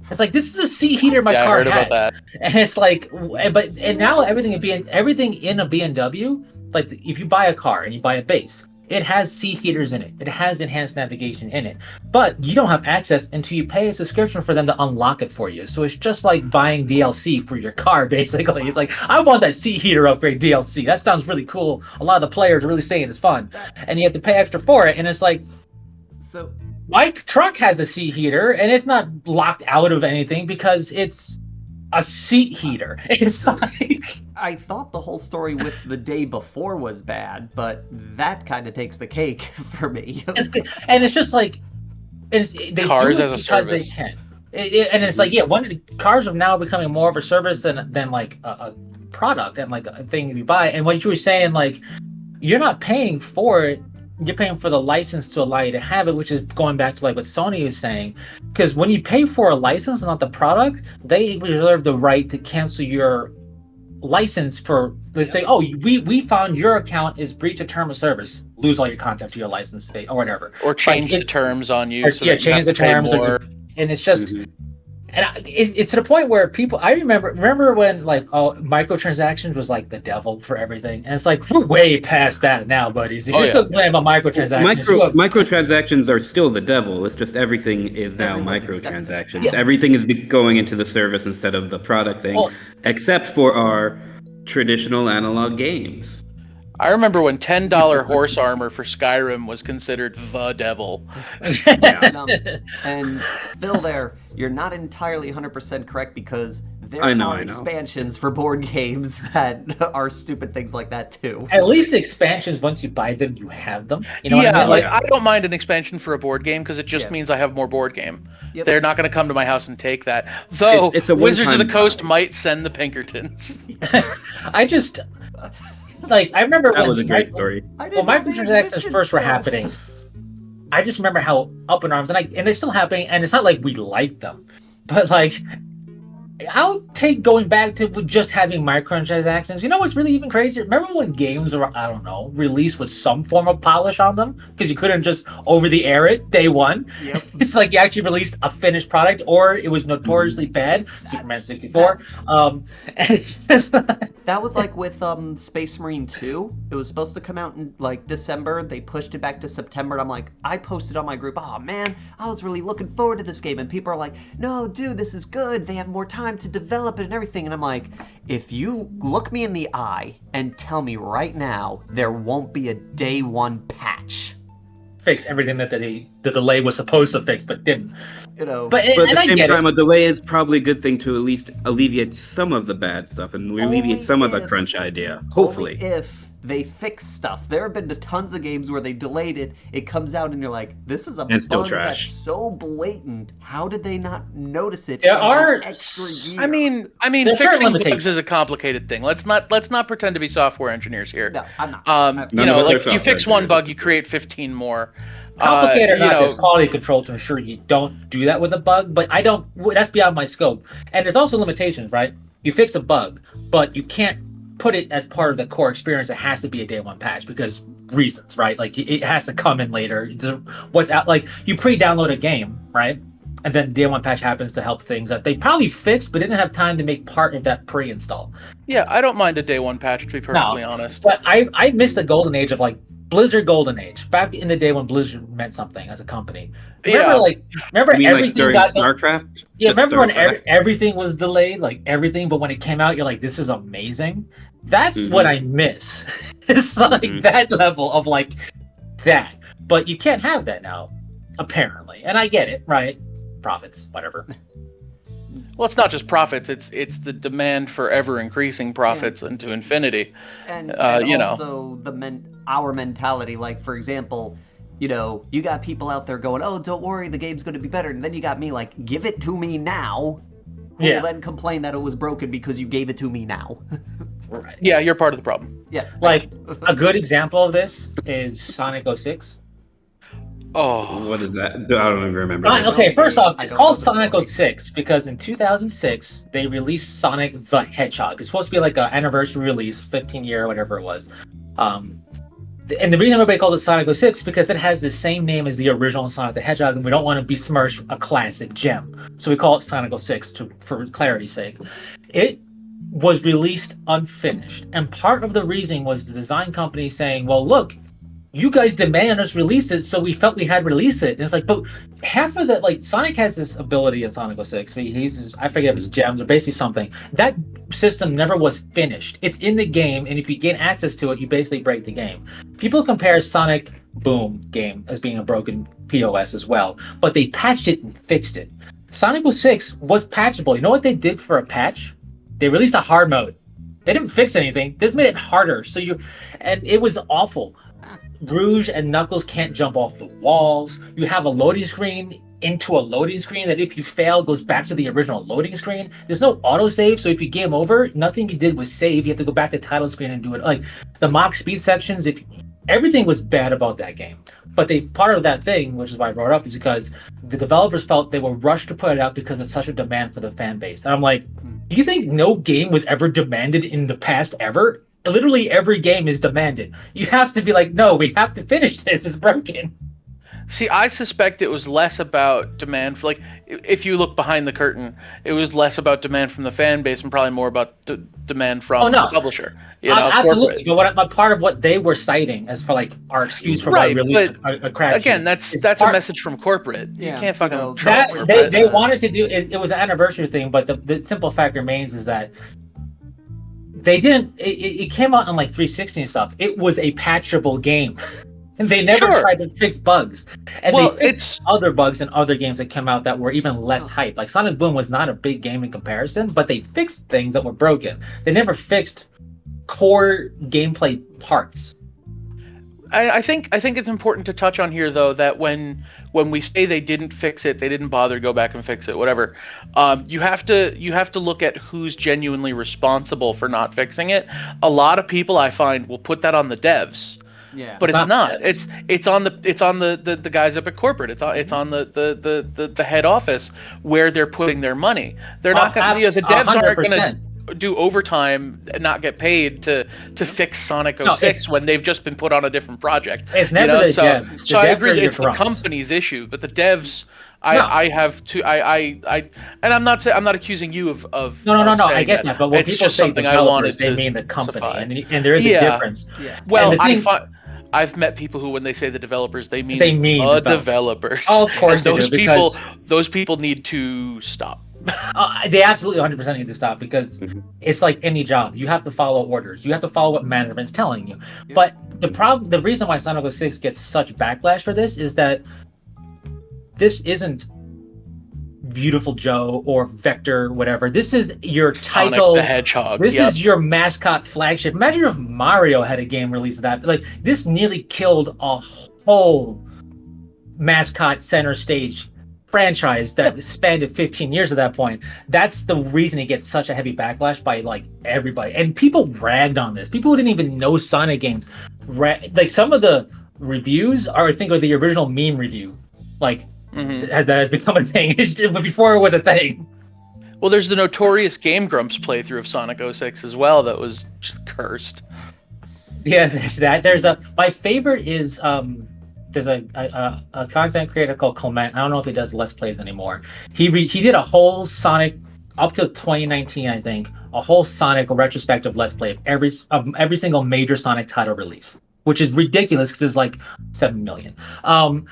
It's like, this is a seat heater my car had. I heard about that. And it's like, and now everything in a BMW, like if you buy a car and you buy a base, it has seat heaters in it. It has enhanced navigation in it. But you don't have access until you pay a subscription for them to unlock it for you. So it's just like buying DLC for your car, basically. It's like, I want that seat heater upgrade DLC. That sounds really cool. A lot of the players are really saying it's fun. And you have to pay extra for it. And it's like, so my truck has a seat heater, and it's not locked out of anything because it's a seat heater. It's like, I thought the whole story with the day before was bad, but that kind of takes the cake for me. And it's just like, they cars do it as a because service. they can. And it's like, cars are now becoming more of a service than like a product and like a thing you buy. And what you were saying, like, you're not paying for it you're paying for the license to allow you to have it, which is going back to like what Sony is saying. Because when you pay for a license, not the product, they reserve the right to cancel your license for, they say, oh, we found your account is breach of term of service, lose all your contact to your license or whatever, or change the terms on you, so that you change have the to pay terms, more. and it's just, and it's to the point where people, I remember when like microtransactions was like the devil for everything, and it's like we're way past that now, buddies. If you're still playing about microtransactions, microtransactions are still the devil. It's just everything is now microtransactions. Everything is going into the service instead of the product thing, except for our traditional analog games. I remember when $10 horse armor for Skyrim was considered the devil. And Phil, there, you're not entirely 100% correct, because there are expansions for board games that are stupid things like that too. At least expansions, once you buy them, you have them. You know what I mean? Like I don't mind an expansion for a board game because it just means I have more board game. Yep. They're not going to come to my house and take that. Though it's Wizards of the Coast might send the Pinkertons. I just. Like, I remember that was a great story. When microtransactions first were happening, I just remember how up in arms, and they're still happening, and it's not like we like them, but like, I'll take going back to just having microtransactions. You know what's really even crazier? Remember when games were, I don't know, released with some form of polish on them? Because you couldn't just over the air it day one. Yep. It's like you actually released a finished product, or it was notoriously bad. Superman 64. That was like with Space Marine 2. It was supposed to come out in like December. They pushed it back to September. And I'm like, I posted on my group, oh man, I was really looking forward to this game. And people are like, no, dude, this is good. They have more time to develop it and everything. And I'm like, if you look me in the eye and tell me right now there won't be a day one patch, fix everything that the delay was supposed to fix but didn't, but at the same time, a delay is probably a good thing to at least alleviate some of the bad stuff and alleviate some of the crunch idea, hopefully. Only if they fix stuff. There have been tons of games where they delayed it, it comes out and you're like, this is a bug that's so blatant. How did they not notice it? There are extra year? I mean, fixing bugs is a complicated thing. Let's not pretend to be software engineers here. No, I'm not. Like you fix one bug, you create 15 more. Complicated or not, there's quality control to ensure you don't do that with a bug, but that's beyond my scope. And there's also limitations, right? You fix a bug, but you can't put it as part of the core experience. It has to be a day one patch because reasons, right? Like it has to come in later. What's out, like you pre-download a game, right? And then day one patch happens to help things that they probably fixed but didn't have time to make part of that pre-install. Yeah, I don't mind a day one patch, to be perfectly honest. But I missed the golden age of like Blizzard golden age, back in the day when Blizzard meant something as a company. Remember everything got StarCraft? Yeah, remember when everything was delayed, like everything, but when it came out, you're like, this is amazing. That's what I miss. It's like that level of like that. But you can't have that now, apparently. And I get it, right? Profits, whatever. Well, it's not just profits; it's the demand for ever increasing profits into infinity. And also our mentality. Like, for example, you got people out there going, "Oh, don't worry, the game's going to be better," and then you got me like, "Give it to me now." Who will then complain that it was broken because you gave it to me now. Right. Yeah, you're part of the problem. Yes. Like a good example of this is Sonic 06. Oh, what is that? I don't even remember. Okay, first off, it's called Sonic 06 because in 2006 they released Sonic the Hedgehog. It's supposed to be like an anniversary release, 15-year or whatever it was. And the reason everybody calls it Sonic 06 is because it has the same name as the original Sonic the Hedgehog, and we don't want to besmirch a classic gem, so we call it Sonic 06 for clarity's sake. It was released unfinished, and part of the reason was the design company saying, "Well, look, you guys demanded us release it, so we felt we had to release it." And it's like, but half of that, like, Sonic has this ability in Sonic 06. He uses, I forget if it's gems or basically something. That system never was finished. It's in the game, and if you gain access to it, you basically break the game. People compare Sonic Boom game as being a broken POS as well, but they patched it and fixed it. Sonic 06 was patchable. You know what they did for a patch? They released a hard mode. They didn't fix anything. This made it harder. And it was awful. Rouge and Knuckles can't jump off the walls. You have a loading screen into a loading screen that if you fail goes back to the original loading screen. There's no autosave, so if you game over, nothing you did was save. You have to go back to the title screen and do it. Like the mock speed sections, if everything was bad about that game. But part of that thing, which is why I brought it up, is because the developers felt they were rushed to put it out because it's such a demand for the fan base. And I'm like, do you think no game was ever demanded in the past ever? Literally every game is demanded. You have to be like, no, we have to finish this. It's broken. See, I suspect it was less about demand for, like, if you look behind the curtain, it was less about demand from the fan base and probably more about demand from the publisher. Absolutely. Corporate. But part of what they were citing as for like our excuse for why release a crap again, that's a message from corporate. You can't fucking that they wanted to do. It was an anniversary thing, but the simple fact remains is that they didn't. It came out on like 360 and stuff. It was a patchable game. And they never tried to fix bugs. And they fixed other bugs in other games that came out that were even less hype. Like Sonic Boom was not a big game in comparison, but they fixed things that were broken. They never fixed core gameplay parts. I think it's important to touch on here, though, that when we say they didn't fix it, they didn't bother to go back and fix it, whatever. You have to look at who's genuinely responsible for not fixing it. A lot of people, I find, will put that on the devs. Yeah, but it's not. It's on the guys up at corporate. It's on the head office where they're putting their money. They're not going to. The devs aren't going to do overtime and not get paid to fix Sonic 06 when they've just been put on a different project. It's never the devs. So I agree that it's the company's issue, but the devs. I have to. And I'm not accusing you of. No. I get that, but when it's people just say something I wanted they to mean the company, specify. and there is a difference. Yeah. Well, I've met people who, when they say the developers, they mean the developers. Oh, of course, those people need to stop. They absolutely 100% need to stop because it's like any job. You have to follow orders. You have to follow what management's telling you. Yeah. But the reason why Sonic 06 gets such backlash for this is that this isn't Beautiful Joe or Vector, whatever. This is your title. Sonic the Hedgehog. This is your mascot flagship. Imagine if Mario had a game release of that. Like, this nearly killed a whole mascot center stage franchise that spanned 15 years at that point. That's the reason it gets such a heavy backlash by like everybody. And people ragged on this. People who didn't even know Sonic games. Like some of the reviews are, I think, are the original meme review. Like, that has become a thing. But before it was a thing. Well, there's the notorious Game Grumps playthrough of Sonic 06 as well that was just cursed. Yeah, there's that. My favorite is there's a content creator called Clement. I don't know if he does Let's Plays anymore. He did a whole Sonic up to 2019, I think, a whole Sonic retrospective Let's Play of every single major Sonic title release, which is ridiculous because there's like 7 million. And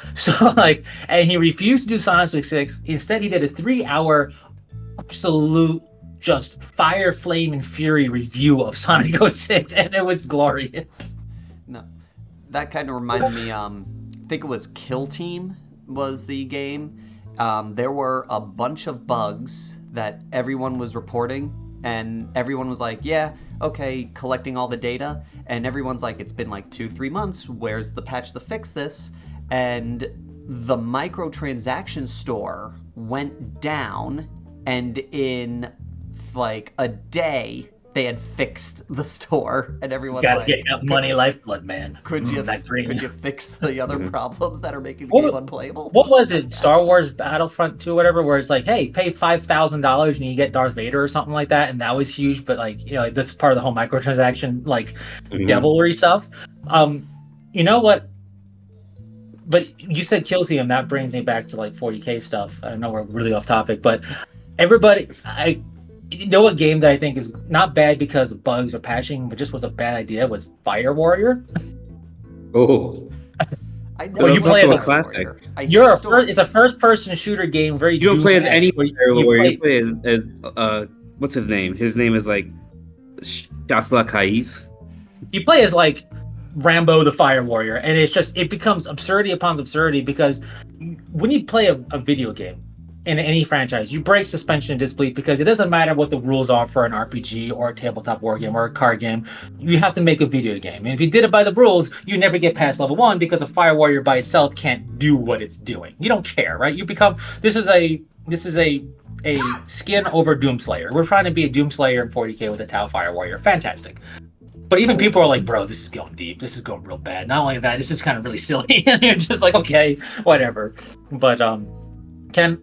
he refused to do Sonic 06. Instead, he did a 3-hour absolute just fire, flame, and fury review of Sonic 06, and it was glorious. No, that kind of reminded me. I think it was Kill Team was the game. There were a bunch of bugs that everyone was reporting, and everyone was like, "Yeah, okay," collecting all the data, and everyone's like, "It's been like 2-3 months. Where's the patch to fix this?" And the microtransaction store went down, and in like a day they had fixed the store, and everyone's like, "Get that money lifeblood, man." Could you fix the other problems that are making the game unplayable? What was it? Star Wars Battlefront 2, whatever, where it's like, hey, pay $5,000 and you get Darth Vader or something like that, and that was huge. But like, like this is part of the whole microtransaction devilry stuff. You know what? But you said Kill Team, that brings me back to like 40K stuff. I know we're really off topic, but everybody, you know what game that I think is not bad because of bugs or patching, but just was a bad idea was Fire Warrior. Oh. Where you play as a classic. It's a first-person shooter game. You don't play as any Fire Warrior. You play as what's his name? His name is like Shasla Kais. You play as like Rambo the Fire Warrior, and it becomes absurdity upon absurdity because when you play a video game in any franchise, you break suspension of disbelief because it doesn't matter what the rules are for an RPG or a tabletop war game or a card game. You have to make a video game, and if you did it by the rules, you never get past level 1 because a Fire Warrior by itself can't do what it's doing. You don't care, right? This is a skin over Doomslayer. We're trying to be a Doomslayer in 40K with a Tau Fire Warrior. Fantastic. But even people are like, bro, this is going deep. This is going real bad. Not only that, this is kind of really silly. And you're just like, okay, whatever. But Ken,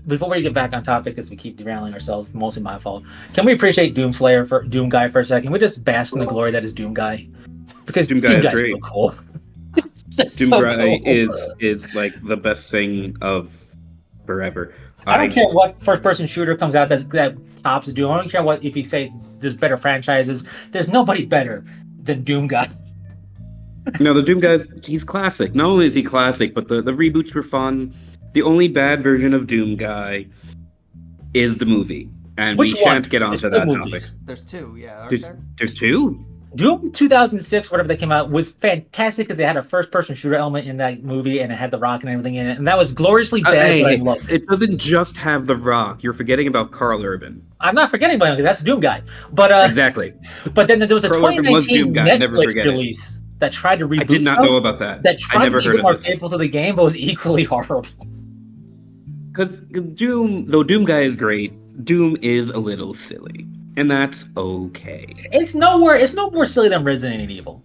before we get back on topic, because we keep derailing ourselves, mostly my fault. Can we appreciate Doom Guy for a second? We just bask in the glory that is Doom Guy, because Doom Guy's great. so cool. Doom Guy is like the best thing of forever. I don't care what first-person shooter comes out that tops Doom. I don't care what if you say there's better franchises. There's nobody better than Doom Guy. No, the Doom Guy, he's classic. Not only is he classic, but the reboots were fun. The only bad version of Doom Guy is the movie, and we shan't get onto that topic. There's two, yeah. Aren't there? There's two? Doom 2006, whatever that came out, was fantastic because they had a first-person shooter element in that movie, and it had The Rock and everything in it, and that was gloriously bad, but I loved it. It doesn't just have The Rock. You're forgetting about Carl Urban. I'm not forgetting about him because that's Doom Guy. But exactly. But then there was a Carl Urban was 2019 Doom Guy, never Netflix forget it. release that tried to reboot. I did not know about that. That tried I never to heard be more of this. faithful to the game, but was equally horrible. Because Doom, though Doom Guy is great, Doom is a little silly, and that's okay. It's no more silly than Resident Evil.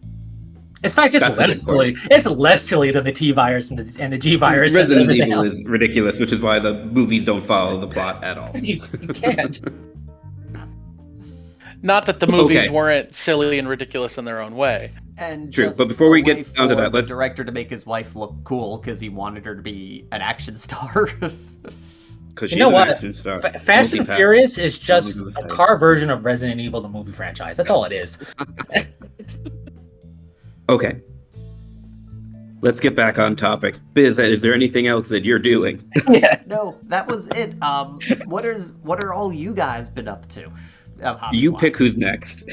In fact, it's less silly. It's less silly than the T virus and the G virus. Resident Evil is ridiculous, which is why the movies don't follow the plot at all. You can't. Not that the movies weren't silly and ridiculous in their own way. And true, just but before we a way get onto for that, the let's director to make his wife look cool because he wanted her to be an action star. Because You know what? Fast and Furious is just a car version of Resident Evil, the movie franchise. That's all it is. Okay. Let's get back on topic. Biz, is there anything else that you're doing? Yeah. No, that was it. What are all you guys been up to? You pick who's next.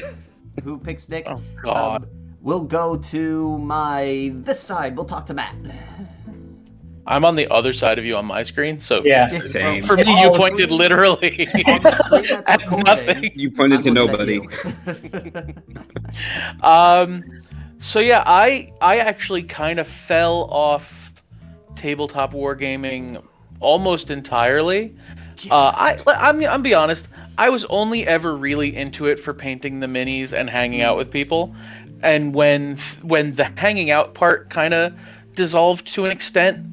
Who picks next? Oh, God. We'll go to this side. We'll talk to Matt. I'm on the other side of you on my screen, so Yeah. Same. for me, you pointed literally On the screen that's at recording, nothing. You pointed to I'm looking nobody. at you. So yeah, I actually kind of fell off tabletop wargaming almost entirely. I'm be honest, I was only ever really into it for painting the minis and hanging out with people, and when the hanging out part kind of dissolved to an extent,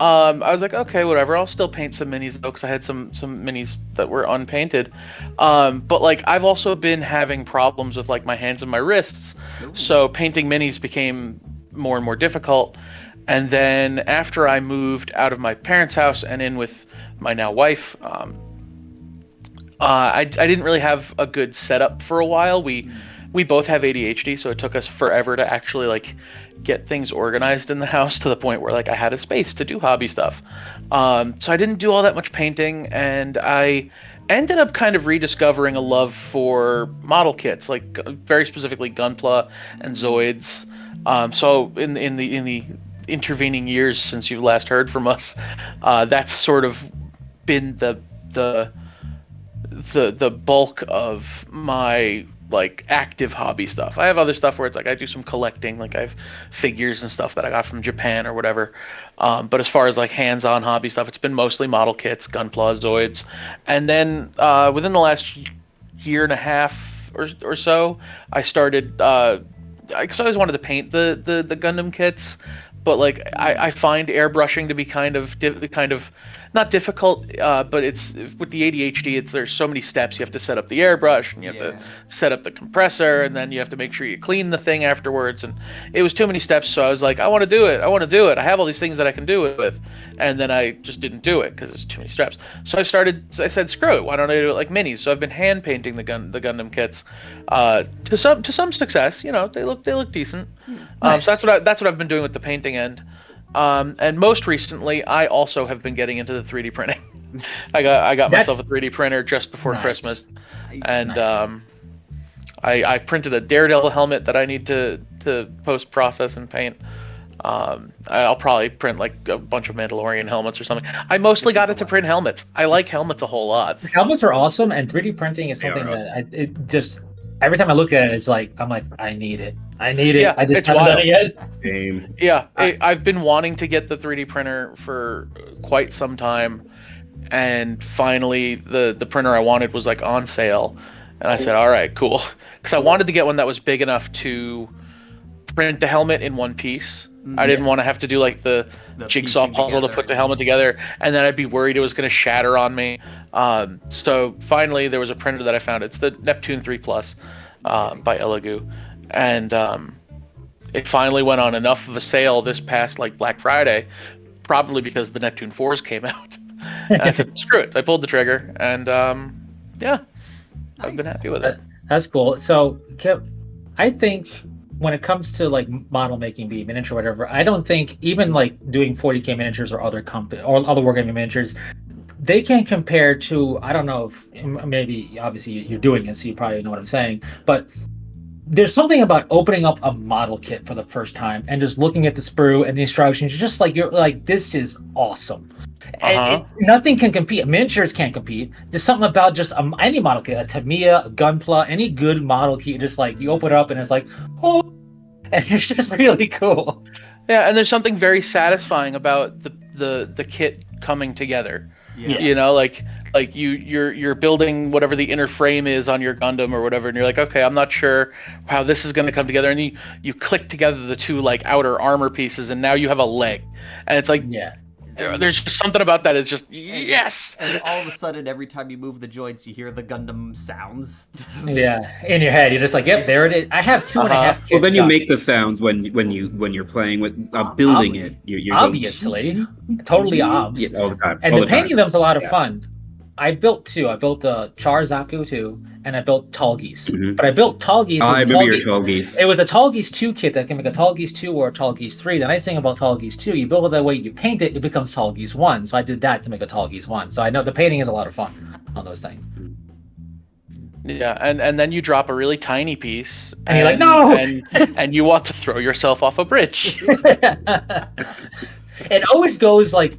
I was like, okay, whatever. I'll still paint some minis though, because I had some minis that were unpainted. But like, I've also been having problems with like my hands and my wrists, so painting minis became more and more difficult. And then after I moved out of my parents' house and in with my now wife, I didn't really have a good setup for a while. We both have ADHD, so it took us forever to actually like get things organized in the house to the point where like I had a space to do hobby stuff. So I didn't do all that much painting, and I ended up kind of rediscovering a love for model kits, like very specifically Gunpla and Zoids. So in the intervening years since you last heard from us, that's sort of been the bulk of my like active hobby stuff. I have other stuff where it's like I do some collecting, like I have figures and stuff that I got from Japan or whatever. But as far as like hands-on hobby stuff, it's been mostly model kits, Gunpla, Zoids, and then within the last year and a half or so, I started. I always wanted to paint the Gundam kits, but like I find airbrushing to be kind of not difficult, but it's with the ADHD. There's so many steps. You have to set up the airbrush, and you have to set up the compressor, and then you have to make sure you clean the thing afterwards. And it was too many steps. So I was like, I want to do it. I have all these things that I can do it with, and then I just didn't do it because it's too many steps. So I said, screw it. Why don't I do it like minis? So I've been hand painting the Gundam kits, to some success. You know, they look decent. Nice. So that's what I've been doing with the painting end. And most recently, I also have been getting into the 3D printing. I got myself a 3D printer just before Christmas, and I printed a Daredevil helmet that I need to post process and paint. I'll probably print like a bunch of Mandalorian helmets or something. I mostly got it to print helmets. I like helmets a whole lot. Helmets are awesome, and 3D printing is something that every time I look at it, it's like I'm like, I need it. Yeah, I just it's haven't done wild. it yet. Yeah, I've been wanting to get the 3D printer for quite some time, and finally the printer I wanted was like on sale, And I said, all right, cool. Because I wanted to get one that was big enough to print the helmet in one piece. I didn't want to have to do like the jigsaw puzzle to put the helmet together, and then I'd be worried it was going to shatter on me. So finally, there was a printer that I found. It's the Neptune 3 Plus by Elegoo, and it finally went on enough of a sale this past like Black Friday, probably because the Neptune 4s came out. And I said, screw it. I pulled the trigger, and yeah, I've been happy with it. That's cool. So, I think when it comes to like model making, be miniature, whatever, I don't think even like doing 40K miniatures or other wargaming miniatures, they can't compare to. I don't know if maybe obviously you're doing it, so you probably know what I'm saying, but there's something about opening up a model kit for the first time and just looking at the sprue and the instructions. You're like, this is awesome. And nothing can compete. Miniatures can't compete. There's something about just any model kit, a Tamiya, a Gunpla, any good model kit. Just like you open it up and it's like, oh, and it's just really cool. Yeah, and there's something very satisfying about the kit coming together. Yeah. You know, like you're building whatever the inner frame is on your Gundam or whatever, and you're like, okay, I'm not sure how this is going to come together, and you click together the two like outer armor pieces, and now you have a leg, and it's like, yeah. There's just something about that. It's just yes. And all of a sudden, every time you move the joints, you hear the Gundam sounds. Yeah, in your head, you're just like, yep, there it is. I have 2.5 kits. Well, then you make the sounds when you're playing with building it. You're obviously, totally obs. Yeah, all the time. And the painting of them's a lot of fun. I built two. I built the Char Zaku 2, and I built Tallgeese. Mm-hmm. But I built Tallgeese. I remember your Tallgeese. It was a Tallgeese 2 kit that can make a Tallgeese 2 or a Tallgeese 3. The nice thing about Tallgeese 2, you build it that way, you paint it, it becomes Tallgeese 1. So I did that to make a Tallgeese 1. So I know the painting is a lot of fun on those things. Yeah, and then you drop a really tiny piece, and you're like, no! And you want to throw yourself off a bridge. It always goes like,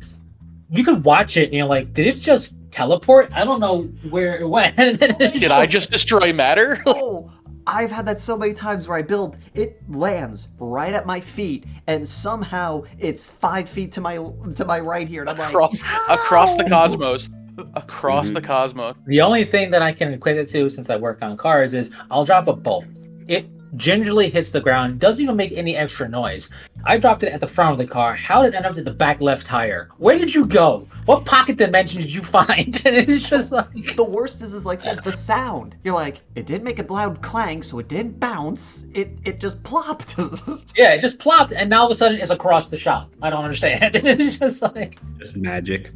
you could watch it and you're like, did it just teleport? I don't know where it went. Did I just destroy matter? Oh, I've had that so many times where I build, it lands right at my feet, and somehow it's 5 feet to my right here, and I'm across the cosmos. Across the cosmos. The only thing that I can equate it to, since I work on cars, is I'll drop a bolt. It gingerly hits the ground, doesn't even make any extra noise. I dropped it at the front of the car. How did it end up at the back left tire? Where did you go? What pocket dimension did you find? And it's just like... The worst is like I said, the sound. You're like, it didn't make a loud clang, so it didn't bounce. It just plopped. Yeah, it just plopped, and now all of a sudden it's across the shop. I don't understand. It's just like... Just magic.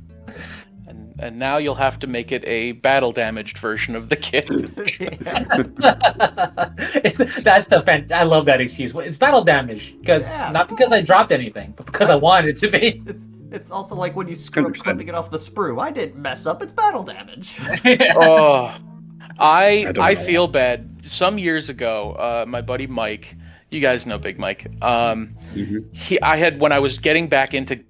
And now you'll have to make it a battle damaged version of the kit. That's the I love that excuse. It's battle damaged because not because I dropped anything, but because I wanted it to be. It's also like when you screw up clipping it off the sprue. I didn't mess up. It's battle damage. Oh, I feel bad. Some years ago, my buddy Mike, you guys know Big Mike. When I was getting back into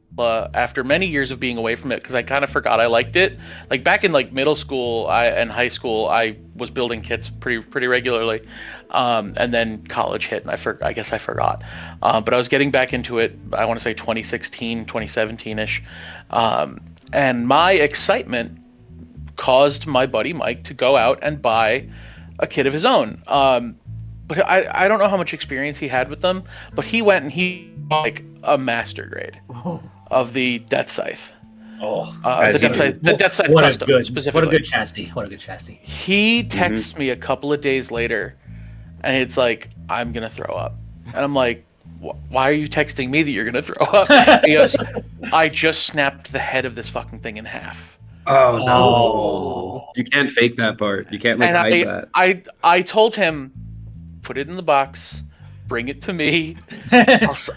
after many years of being away from it, because I kind of forgot I liked it. Like back in like middle school and high school, I was building kits pretty regularly, and then college hit, and I guess I forgot. But I was getting back into it. I want to say 2016, 2017ish, and my excitement caused my buddy Mike to go out and buy a kit of his own. But I don't know how much experience he had with them, but he went and he bought like a master grade of the Death Scythe. The Death Scythe custom specifically. What a good chassis. He texts me a couple of days later, and it's like, I'm gonna throw up. And I'm like, why are you texting me that you're gonna throw up? He goes, I just snapped the head of this fucking thing in half. Oh no. You can't fake that part. You can't hide that. I told him, put it in the box, bring it to me.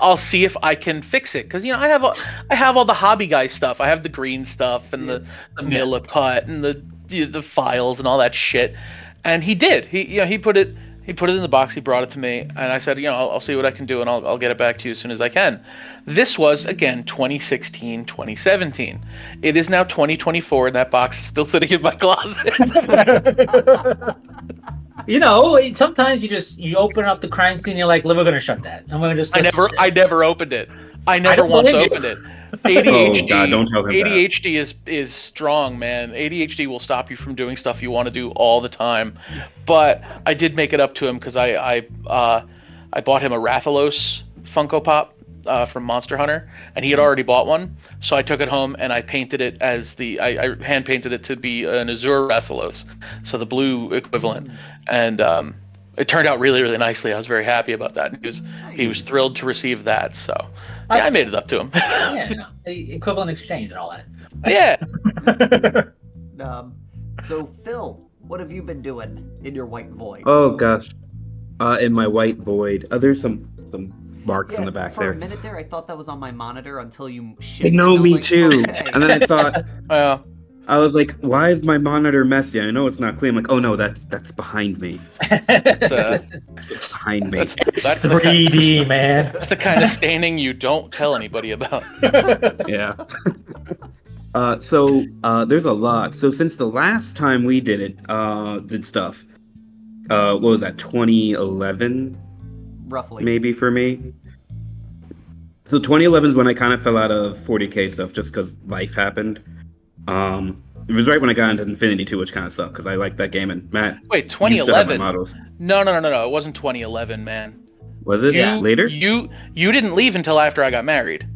I'll see if I can fix it, because I have all the hobby guy stuff. I have the green stuff and the milliput and the files and all that shit. And he did. He put it in the box. He brought it to me, and I said, I'll see what I can do, and I'll get it back to you as soon as I can. This was again 2016, 2017. It is now 2024, and that box is still sitting in my closet. Sometimes you open up the crime scene, you're like, we're gonna shut that. And we're just I never opened it. I never once opened it. ADHD. Oh God, don't tell him that. ADHD is strong, man. ADHD will stop you from doing stuff you want to do all the time. But I did make it up to him because I bought him a Rathalos Funko Pop from Monster Hunter, and he had already bought one. So I took it home and I painted it as I hand painted it to be an Azure Rathalos, so the blue equivalent, and it turned out really, really nicely. I was very happy about that. He was thrilled to receive that. So yeah, I made it up to him. Yeah, the equivalent exchange and all that. Yeah. So Phil, what have you been doing in your white void? Oh gosh, in my white void, there's some marks in the back for there. a minute there, I thought that was on my monitor until you shifted. No, me like, too. Okay. And then I thought, I was like, why is my monitor messy? I know it's not clean. I'm like, oh no, that's behind me. It's behind me. That's 3D, man. That's the kind of staining you don't tell anybody about. Yeah. So there's a lot. So since the last time we did stuff, what was that, 2011? Roughly. Maybe for me. So 2011 is when I kind of fell out of 40K stuff just because life happened. It was right when I got into Infinity 2, which kind of sucked because I liked that game. And Matt, wait, you still have my 2011? models. No, it wasn't 2011, man. Was it later? You didn't leave until after I got married.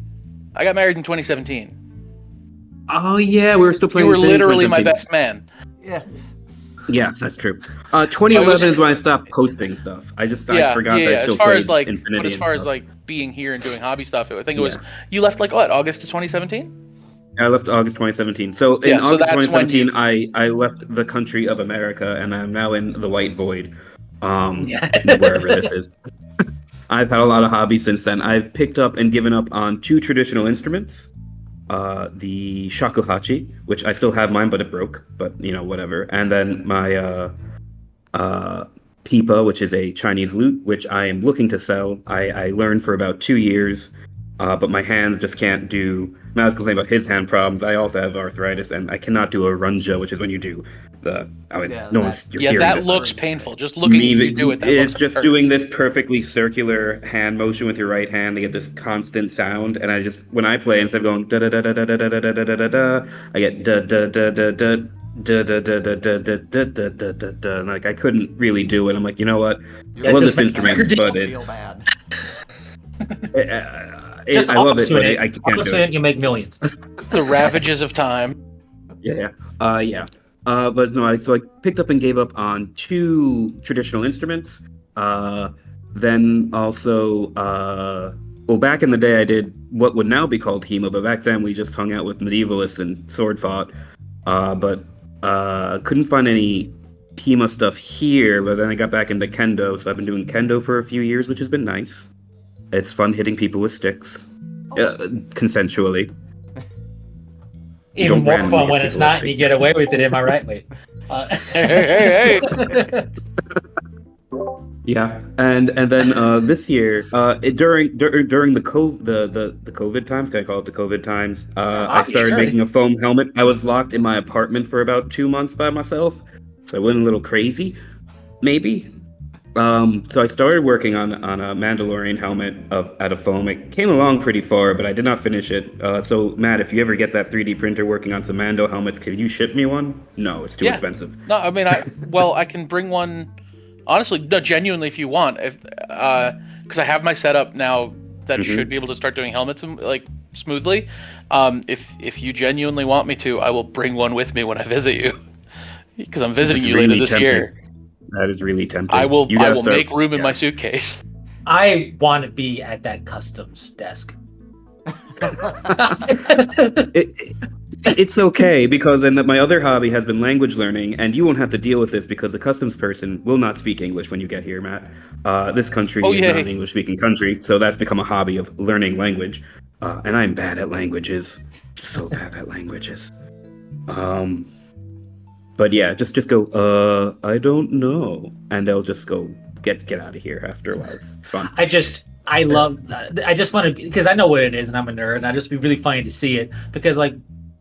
I got married in 2017. Oh yeah, we were still playing. You were literally my 2017. best man. Yeah. Yes, that's true. 2011 is when I stopped posting stuff. I forgot that I still as far played as like, Infinity. but as far as like being here and doing hobby stuff, I think it was you left like what, August of 2017? I left August 2017. So in so August that's 2017, I left the country of America, and I'm now in the white void, wherever this is. I've had a lot of hobbies since then. I've picked up and given up on 2 traditional instruments. The shakuhachi, which I still have mine, but it broke. But whatever. And then my pipa, which is a Chinese lute, which I am looking to sell. I learned for about 2 years, but my hands just can't do. Matt's complaining about his hand problems. I also have arthritis, and I cannot do a runja, which is when you do the. That looks painful. Just looking at you do it. It's just doing this perfectly circular hand motion with your right hand to get this constant sound, and when I play, instead of going da da da da da da da da da da da da, I get da da da da da. Da, da, da, da, da, da, da, da, da, da, da. And like I couldn't really do it. I'm like, you know what? I love this instrument, but feel bad. Just I love it, but I can't do it. You make millions. The ravages of time. Yeah. But no, so I picked up and gave up on 2 traditional instruments. Then also, back in the day I did what would now be called HEMA, but back then we just hung out with medievalists and sword fought. But couldn't find any HEMA stuff here, but then I got back into Kendo, so I've been doing Kendo for a few years, which has been nice. It's fun hitting people with sticks, consensually. Even more fun when it's not and you get away with it. Am I right? Wait. Hey. Yeah, and then this year, during the COVID times, can I call it the COVID times? I started making a foam helmet. I was locked in my apartment for about 2 months by myself, so I went a little crazy, maybe. So I started working on a Mandalorian helmet out of foam. It came along pretty far, but I did not finish it. So Matt, if you ever get that 3D printer working on some Mando helmets, could you ship me one? No, it's too expensive. No, I mean, I can bring one. Honestly, no, genuinely, if you want, because I have my setup now that should be able to start doing helmets like smoothly. If you genuinely want me to, I will bring one with me when I visit you, because I'm visiting you later this year. That is really tempting. I will make room in my suitcase. I want to be at that customs desk. It's okay, because then my other hobby has been language learning, and you won't have to deal with this because the customs person will not speak English when you get here, Matt. This country is not an English-speaking country, so that's become a hobby of learning language. And I'm bad at languages. So bad at languages. But yeah, just go, I don't know. And they'll just go, get out of here after a while. It's fun. I just want to be, because I know what it is and I'm a nerd, and I just be really funny to see it, because like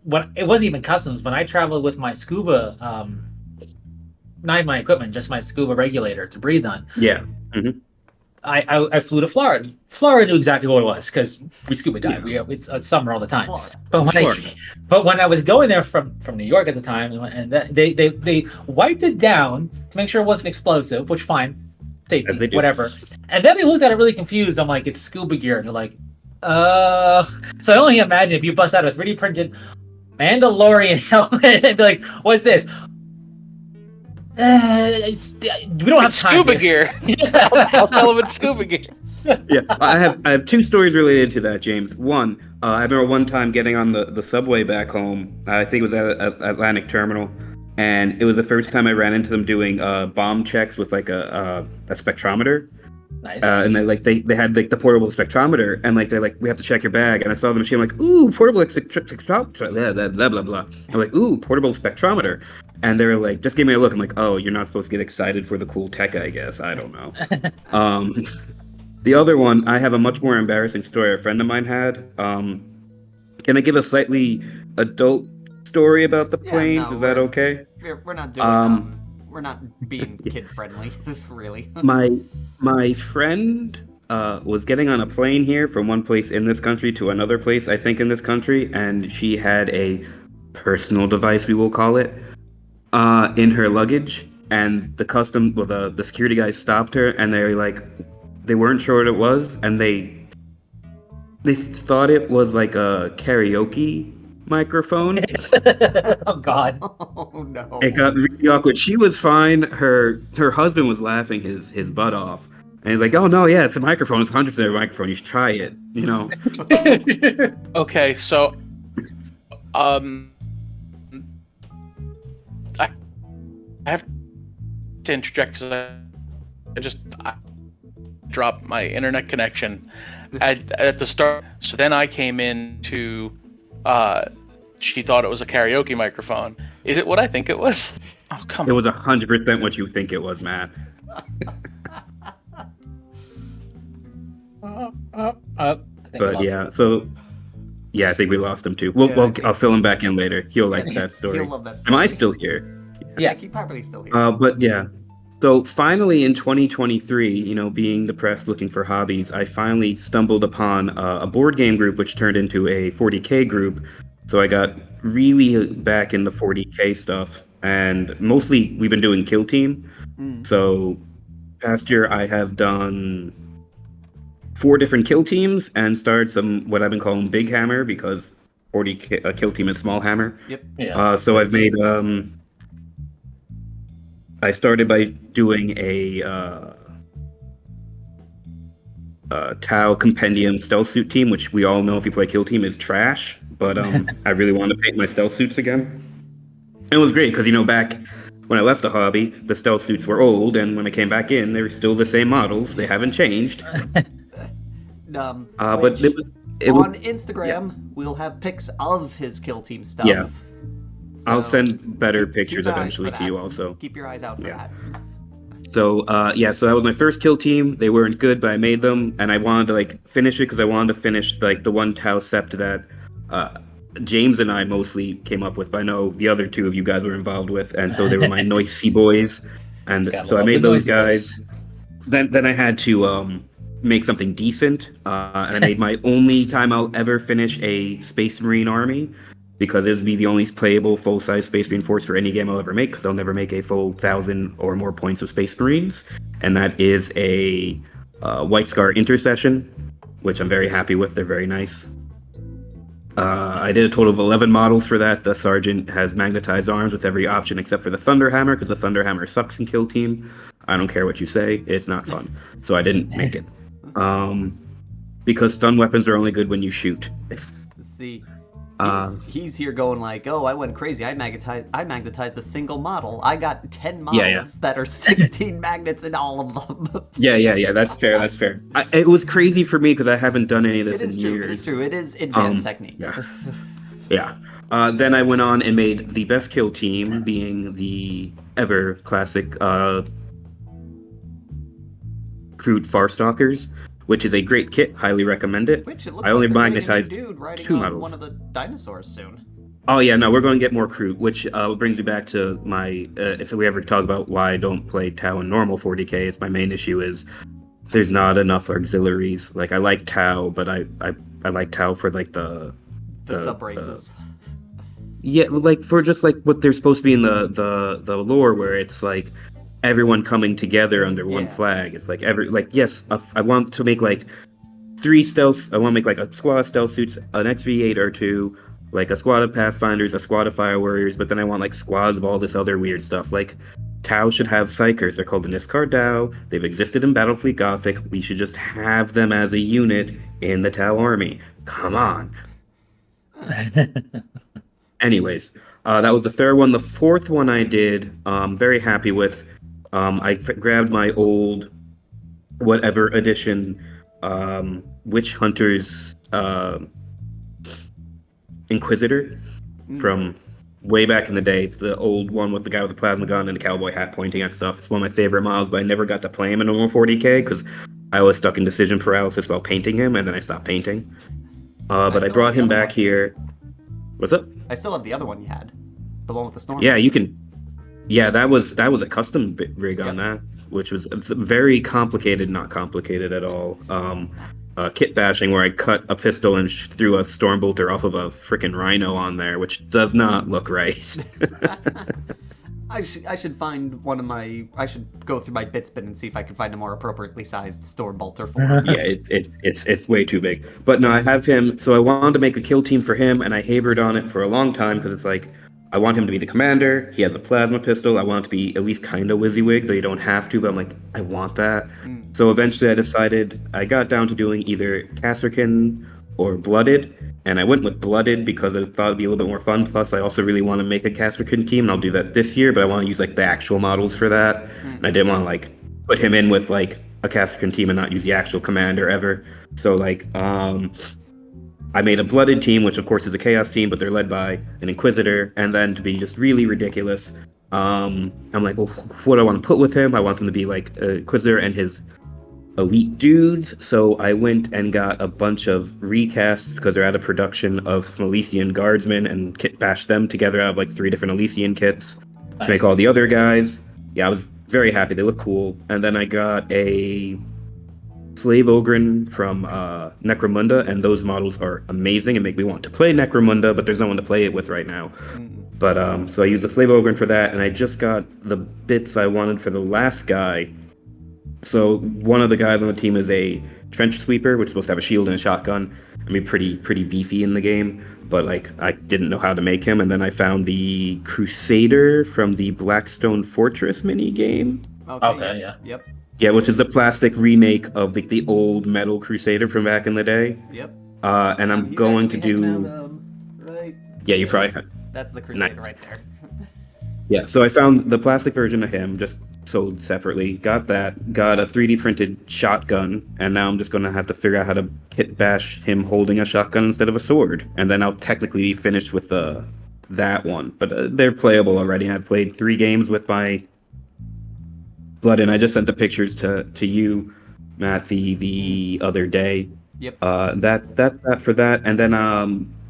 when it wasn't even customs, when I traveled with my scuba, not my equipment, just my scuba regulator to breathe on. Yeah. Mm-hmm. I flew to Florida. Florida knew exactly what it was because we scuba dive. Yeah. It's summer all the time. Florida. But when I was going there from New York at the time, and they wiped it down to make sure it wasn't explosive, which fine, As they safety, do. whatever. And then they looked at it really confused. I'm like, it's scuba gear, and they're like, So I only imagine if you bust out a 3D printed Mandalorian helmet and be like, what's this? We don't have It's time. scuba gear. I'll tell him it's scuba gear. Yeah, I have two stories related to that, James. One, I remember one time getting on the subway back home. I think it was at Atlantic Terminal, and it was the first time I ran into them doing bomb checks with like a spectrometer. Nice. And they had like the portable spectrometer, and like they're like, we have to check your bag. And I saw the machine, I'm like, ooh, portable spectrometer, blah blah blah. I'm like, ooh, portable spectrometer. And they were like, just give me a look. I'm like, oh, you're not supposed to get excited for the cool tech, I guess. I don't know. The other one, I have a much more embarrassing story a friend of mine had. Can I give a slightly adult story about the planes? no, Is that okay? We're not doing. We're not being kid friendly, really. My friend was getting on a plane here from one place in this country to another place, I think, in this country, and she had a personal device, we will call it, in her luggage. And the security guys stopped her, and they weren't sure what it was, and they thought it was like a karaoke microphone. Oh God. Oh no. It got really awkward. She was fine. Her husband was laughing his butt off. And he's like, oh no, yeah, it's a microphone. It's a $100 microphone. You should try it. You know. Okay, so I have to interject because I dropped my internet connection at the start. So then I came in to she thought it was a karaoke microphone. Is it what I think it was? Oh, come It on. was 100% what you think it was, Matt. But yeah, so yeah, I think we lost him too. I'll fill him back in later. He'll like that story. He'll love that story. Am I still here? Yeah. He's probably still here. But yeah. So finally in 2023, being depressed looking for hobbies, I finally stumbled upon a board game group which turned into a 40K group. So I got really back in the 40K stuff, and mostly we've been doing Kill Team. So past year I have done 4 different kill teams and started some what I've been calling Big Hammer because 40K kill team is Small Hammer. Yep. Yeah. So I've made I started by doing a Tau Compendium stealth suit team, which we all know if you play kill team is trash, but I really wanted to paint my stealth suits again. And it was great because back when I left the hobby, the stealth suits were old, and when I came back in, they were still the same models. They haven't changed. But it on was, Instagram, we'll have pics of his kill team stuff. Yeah. I'll So send better keep pictures your eyes eventually for to you that. also. Keep your eyes out for that. So so that was my first kill team. They weren't good, but I made them, and I wanted to finish it because I wanted to finish the one Tau Sept that James and I mostly came up with. But I know the other 2 of you guys were involved with, and so they were my noisy boys. And so I made those guys. Then I had to make something decent, and I made my only time I'll ever finish a Space Marine army, because this would be the only playable full-size Space Marine force for any game I'll ever make, because I'll never make a full 1,000 or more points of Space Marines, and that is a White Scar Intercession, which I'm very happy with. They're very nice. I did a total of 11 models for that. The Sergeant has magnetized arms with every option except for the Thunder Hammer, because the Thunder Hammer sucks in Kill Team. I don't care what you say, it's not fun. So I didn't make it. Because stun weapons are only good when you shoot. See, he's here going like, oh, I went crazy. I magnetized a single model. I got 10 models that are 16 magnets in all of them. Yeah. That's fair. It was crazy for me because I haven't done any of this in years. It is true. It is advanced techniques. Yeah. Then I went on and made the best kill team, being the ever classic Crude Farstalkers, which is a great kit. Highly recommend it. Which it looks I only like they're magnetized getting a dude riding 2 on models. one of the dinosaurs soon. Oh yeah, no, we're going to get more Crude, which brings me back to my if we ever talk about why I don't play Tau in normal 40K, it's my main issue is there's not enough auxiliaries. Like I like Tau, but I like Tau for like The sub races. yeah, like for just like what they're supposed to be in the lore, where it's like everyone coming together under one Yeah. flag. It's like yes, I want to make like three stealth. I want to make like a squad of stealth suits, an XV8 or two, like a squad of Pathfinders, a squad of Fire Warriors. But then I want like squads of all this other weird stuff. Like Tau should have Psychers. They're called the Niskar Tau. They've existed in Battlefleet Gothic. We should just have them as a unit in the Tau army. Come on. Anyways, that was the third one. The fourth one I did, very happy with. Grabbed my old whatever edition Witch Hunters Inquisitor from way back in the day. It's the old one with the guy with the plasma gun and the cowboy hat pointing at stuff. It's one of my favorite models, but I never got to play him in normal 40k because I was stuck in decision paralysis while painting him, and then I stopped painting. But I brought him back here. What's up? I still have the other one you had, the one with the storm. Yeah, you can. Yeah, that was a custom rig on that, which was very complicated, not complicated at all. Kit bashing where I cut a pistol and threw a Stormbolter off of a freaking Rhino on there, which does not look right. I should find one of my. I should go through my bits bin and see if I can find a more appropriately sized Stormbolter for him. Yeah, it's way too big. But no, I have him. So I wanted to make a kill team for him, and I habered on it for a long time because it's like I want him to be the commander. He has a plasma pistol. I want it to be at least kind of WYSIWYG, though you don't have to. But I'm like, I want that. So eventually, I decided I got down to doing either Kasrkin or Blooded. And I went with Blooded because I thought it'd be a little bit more fun. Plus, I also really want to make a Kasrkin team, and I'll do that this year. But I want to use like the actual models for that. And I didn't want to like put him in with like a Kasrkin team and not use the actual commander ever. So like, I made a Blooded team, which of course is a Chaos team, but they're led by an Inquisitor. And then to be just really ridiculous, I'm like, well, what do I want to put with him? I want them to be like Inquisitor and his elite dudes. So I went and got a bunch of recasts because they're out of production of Elysian Guardsmen and kit bashed them together out of like 3 different Elysian kits to make all the other guys. Yeah, I was very happy. They look cool. And then I got a Slave Ogren from Necromunda, and those models are amazing and make me want to play Necromunda, but there's no one to play it with right now. But so I used the Slave Ogren for that, and I just got the bits I wanted for the last guy. So one of the guys on the team is a trench sweeper, which is supposed to have a shield and a shotgun. I mean, pretty beefy in the game, but like I didn't know how to make him, and then I found the Crusader from the Blackstone Fortress mini game. Okay, yeah. Yep. Yeah, which is the plastic remake of the old metal Crusader from back in the day. Yep. And I'm going to do. Right. Yeah, you probably. That's the Crusader Nice. right there. Yeah, so I found the plastic version of him, just sold separately. Got that. Got a 3D printed shotgun, and now I'm just going to have to figure out how to kit bash him holding a shotgun instead of a sword, and then I'll technically be finished with that one. But they're playable already. I've played 3 games with my Blood, and I just sent the pictures to you, Matt, the other day. Yep. That's that for that, and then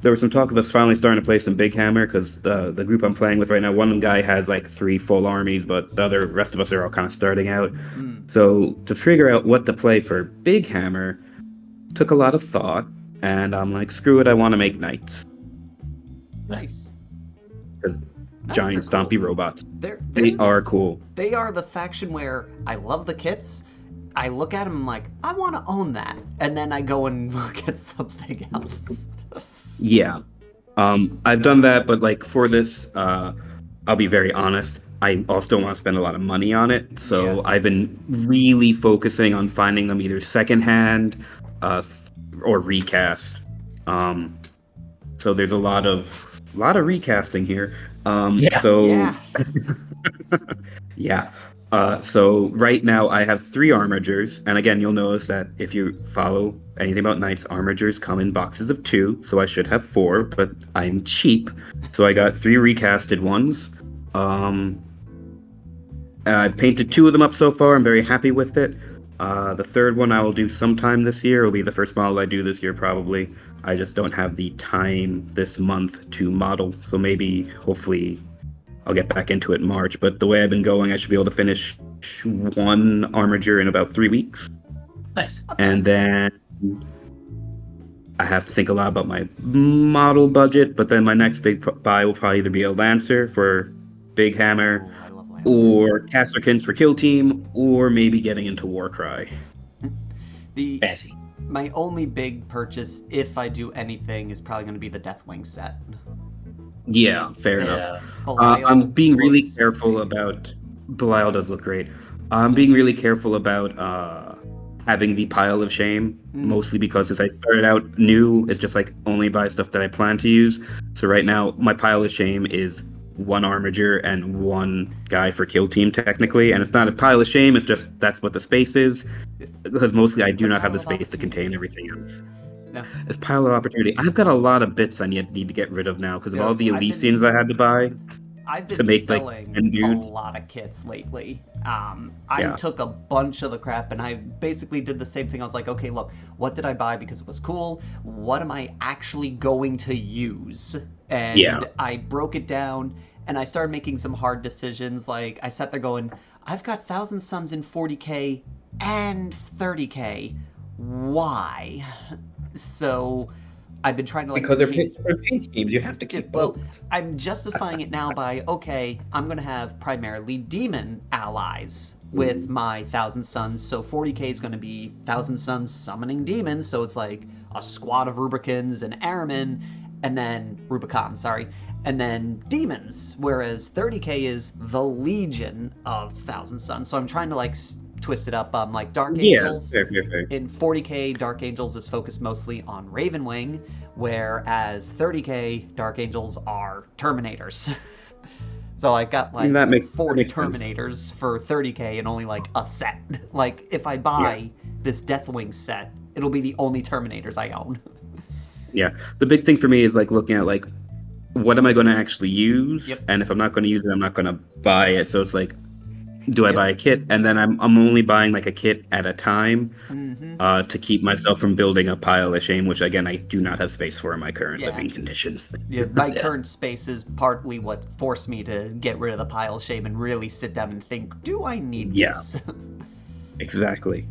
there was some talk of us finally starting to play some Big Hammer because the group I'm playing with right now, one guy has like 3 full armies, but the rest of us are all kind of starting out. So to figure out what to play for Big Hammer took a lot of thought, and I'm like, screw it, I want to make knights. Nice. Giant stompy robots. They are cool. They are the faction where I love the kits. I look at them and I'm like, I want to own that. And then I go and look at something else. Yeah. I've done that, but like for this, I'll be very honest, I also don't want to spend a lot of money on it. So I've been really focusing on finding them either secondhand or recast. So there's a lot of recasting here. So right now I have 3 armigers, and again, you'll notice that if you follow anything about knights, armigers come in boxes of 2, so I should have 4, but I'm cheap, so I got 3 recasted ones. I've painted 2 of them up so far. I'm very happy with it. The third one I will do sometime this year. It'll be the first model I do this year, probably. I just don't have the time this month to model, so hopefully I'll get back into it in March. But the way I've been going, I should be able to finish 1 armiger in about 3 weeks. Nice. And then I have to think a lot about my model budget, but then my next big buy will probably either be a Lancer for Big Hammer, I love Lancers. or Casterkins for Kill Team, or maybe getting into Warcry. Fancy. My only big purchase, if I do anything, is probably going to be the Deathwing set. Yeah, fair Yeah. enough. Belial I'm being really looks careful sexy. about. Belial does look great. I'm being really careful about having the pile of shame, mostly because as I started out new, it's just like only buy stuff that I plan to use. So right now, my pile of shame is one Armiger and one guy for Kill Team technically, and it's not a pile of shame. It's just that's what the space is, because mostly I do not have the space to contain everything else. No. It's pile of opportunity. I've got a lot of bits I need to get rid of now because of all the Elysians I had to buy. I've been to make, like, selling and a dudes. lot of kits lately. I Yeah. took a bunch of the crap and I basically did the same thing. I was like, okay, look, what did I buy because it was cool? What am I actually going to use? And Yeah. I broke it down and I started making some hard decisions. Like, I sat there going, I've got Thousand Suns in 40k and 30k. Why? So I've been trying to, like, Because they're change- pace schemes, you have to keep well, both. I'm justifying it now by, okay, I'm going to have primarily demon allies with my Thousand Suns. So 40k is going to be Thousand Suns summoning demons. So it's like a squad of Rubicons and Airmen, and then Rubicon, sorry, and then demons. Whereas 30k is the Legion of Thousand Suns. So I'm trying to, like, twist it up. Like Dark Angels. Fair. In 40k, Dark Angels is focused mostly on Ravenwing, whereas 30k, Dark Angels are Terminators. So I got like That makes 40 sense. Terminators for 30k and only like a set. Like if I buy this Deathwing set, it'll be the only Terminators I own. Yeah, the big thing for me is like looking at like what am I going to actually use, Yep. and if I'm not going to use it, I'm not going to buy it. So it's like, do I buy a kit, and then I'm only buying like a kit at a time to keep myself from building a pile of shame, which again I do not have space for in my current Yeah. living conditions. Yeah, my current space is partly what forced me to get rid of the pile of shame and really sit down and think, do I need Yeah. this? Exactly.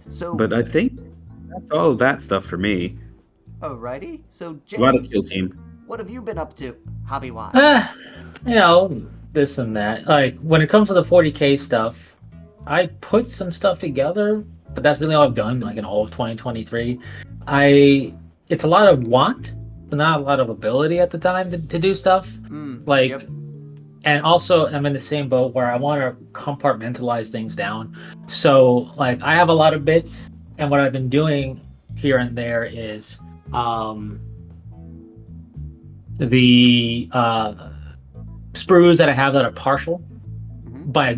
So, But I think that's all of that stuff for me. alrighty. So A lot of James, Kill Team. what have you been up to, hobby-wise? You know, this and that. Like when it comes to the 40k stuff, I put some stuff together, but that's really all I've done. Like in all of 2023, it's a lot of want, but not a lot of ability at the time to do stuff. Like, Yep. and also I'm in the same boat where I want to compartmentalize things down. So like I have a lot of bits, and what I've been doing here and there is the sprues that I have that are partial by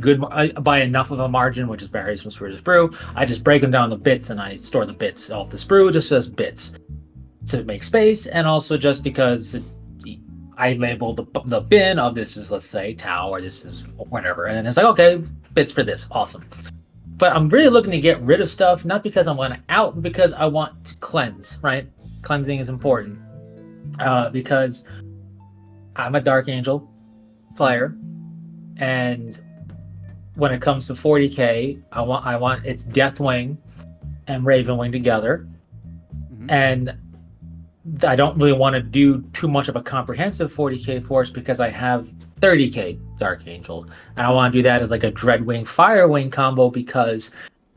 enough of a margin, which varies from sprue to sprue. I just break them down to bits and I store the bits off the sprue just as bits to make space, and also just because I label the bin of this is, let's say, Tau, or this is whatever, and it's like, okay, bits for this, awesome. But I'm really looking to get rid of stuff, not because I want to out, because I want to cleanse, right? Cleansing is important. Because I'm a Dark Angel player, and when it comes to 40k, I want it's Deathwing and Ravenwing together, and I don't really want to do too much of a comprehensive 40k force because I have 30k Dark Angel, and I want to do that as like a Dreadwing Firewing combo because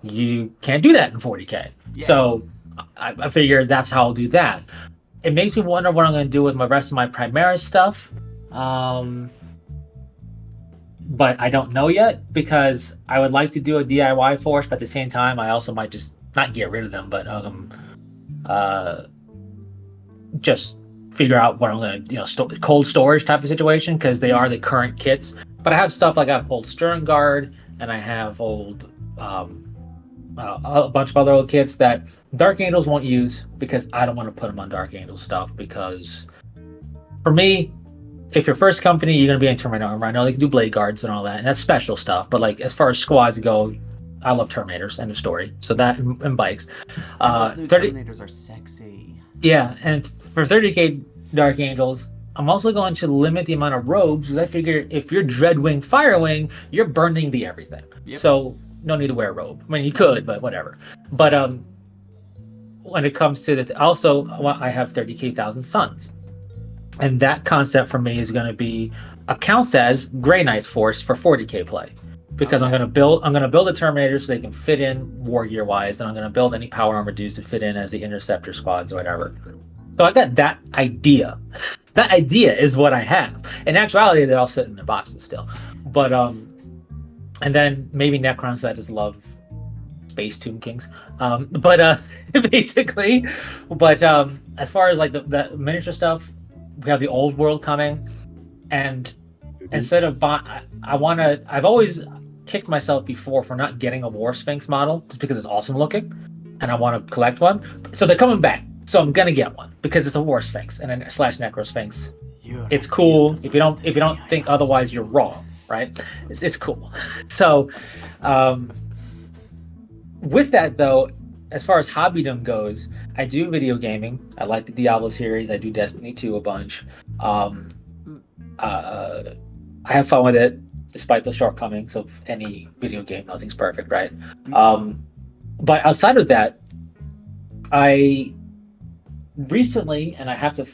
you can't do that in 40k. Yeah. So I figure that's how I'll do that. It makes me wonder what I'm going to do with my rest of my Primaris stuff. But I don't know yet because I would like to do a DIY force, but at the same time, I also might just not get rid of them, but just figure out what I'm going to, cold storage type of situation because they are the current kits. But I have stuff like I have old Stern Guard and I have old a bunch of other old kits that Dark Angels won't use because I don't want to put them on Dark Angel stuff because for me, if you're first company, you're going to be in Terminator armor. I know they can do Blade Guards and all that, and that's special stuff. But like as far as squads go, I love Terminators, end of story. So that and bikes. Those new 30, Terminators are sexy. yeah, and for 30k Dark Angels, I'm also going to limit the amount of robes because I figure if you're Dreadwing Firewing, you're burning the everything. Yep. So no need to wear a robe. I mean, you could, but whatever. But when it comes to the also, I have 30,000 suns, and that concept for me is going to be counts as Grey Knight's Force for 40k play, because I'm going to build a Terminator so they can fit in war gear wise, and I'm going to build any power armor dudes to fit in as the interceptor squads or whatever. So I got that idea. That idea is what I have. In actuality, they all sit in their boxes still. But and then maybe Necrons that just love Space Tomb Kings. Basically, as far as like the miniature stuff, we have the old world coming, and instead of I've always kicked myself before for not getting a War Sphinx model just because it's awesome looking, and I want to collect one. So they're coming back. So I'm gonna get one because it's a War Sphinx and a / Necro Sphinx. It's cool. If you don't think otherwise, you're wrong, right? It's cool. So, with that though, as far as hobbydom goes, I do video gaming. I like the Diablo series. I do Destiny 2 a bunch. I have fun with it, despite the shortcomings of any video game. Nothing's perfect, right? But outside of that, I recently, and I have to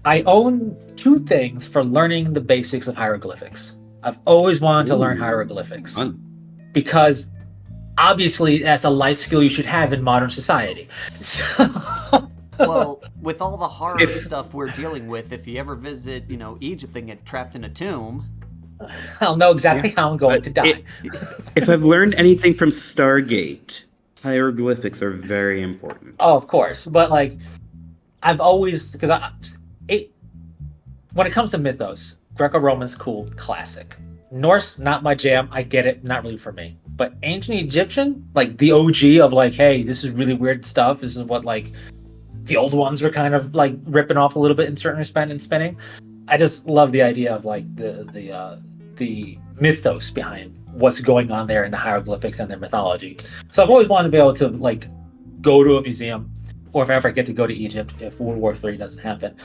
I own 2 things for learning the basics of hieroglyphics. I've always wanted to learn hieroglyphics because obviously that's a life skill you should have in modern society. So... Well, with all the horror stuff we're dealing with, if you ever visit, Egypt and get trapped in a tomb, I'll know exactly how I'm going to die. If I've learned anything from Stargate, hieroglyphics are very important. Oh, of course, but like I've always when it comes to mythos, Greco-Roman's cool, classic. Norse, not my jam. I get it, not really for me. But ancient Egyptian, like the OG of like, hey, this is really weird stuff. This is what like the old ones were kind of like ripping off a little bit in certain respect and spinning. I just love the idea of like the mythos behind what's going on there in the hieroglyphics and their mythology. So I've always wanted to be able to like go to a museum, or if I ever get to go to Egypt, if World War III doesn't happen,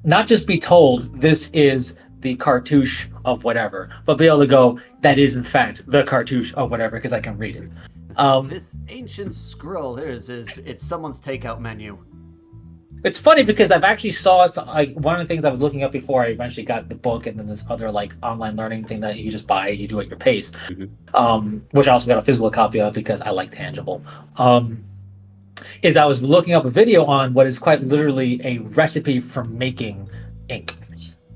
not just be told this is the cartouche of whatever, but be able to go, that is in fact the cartouche of whatever, because I can read it. This ancient scroll, it's someone's takeout menu. It's funny because I've actually saw like one of the things I was looking up before I eventually got the book, and then this other like online learning thing that you just buy, you do at your pace, which I also got a physical copy of because I like tangible. Is I was looking up a video on what is quite literally a recipe for making ink.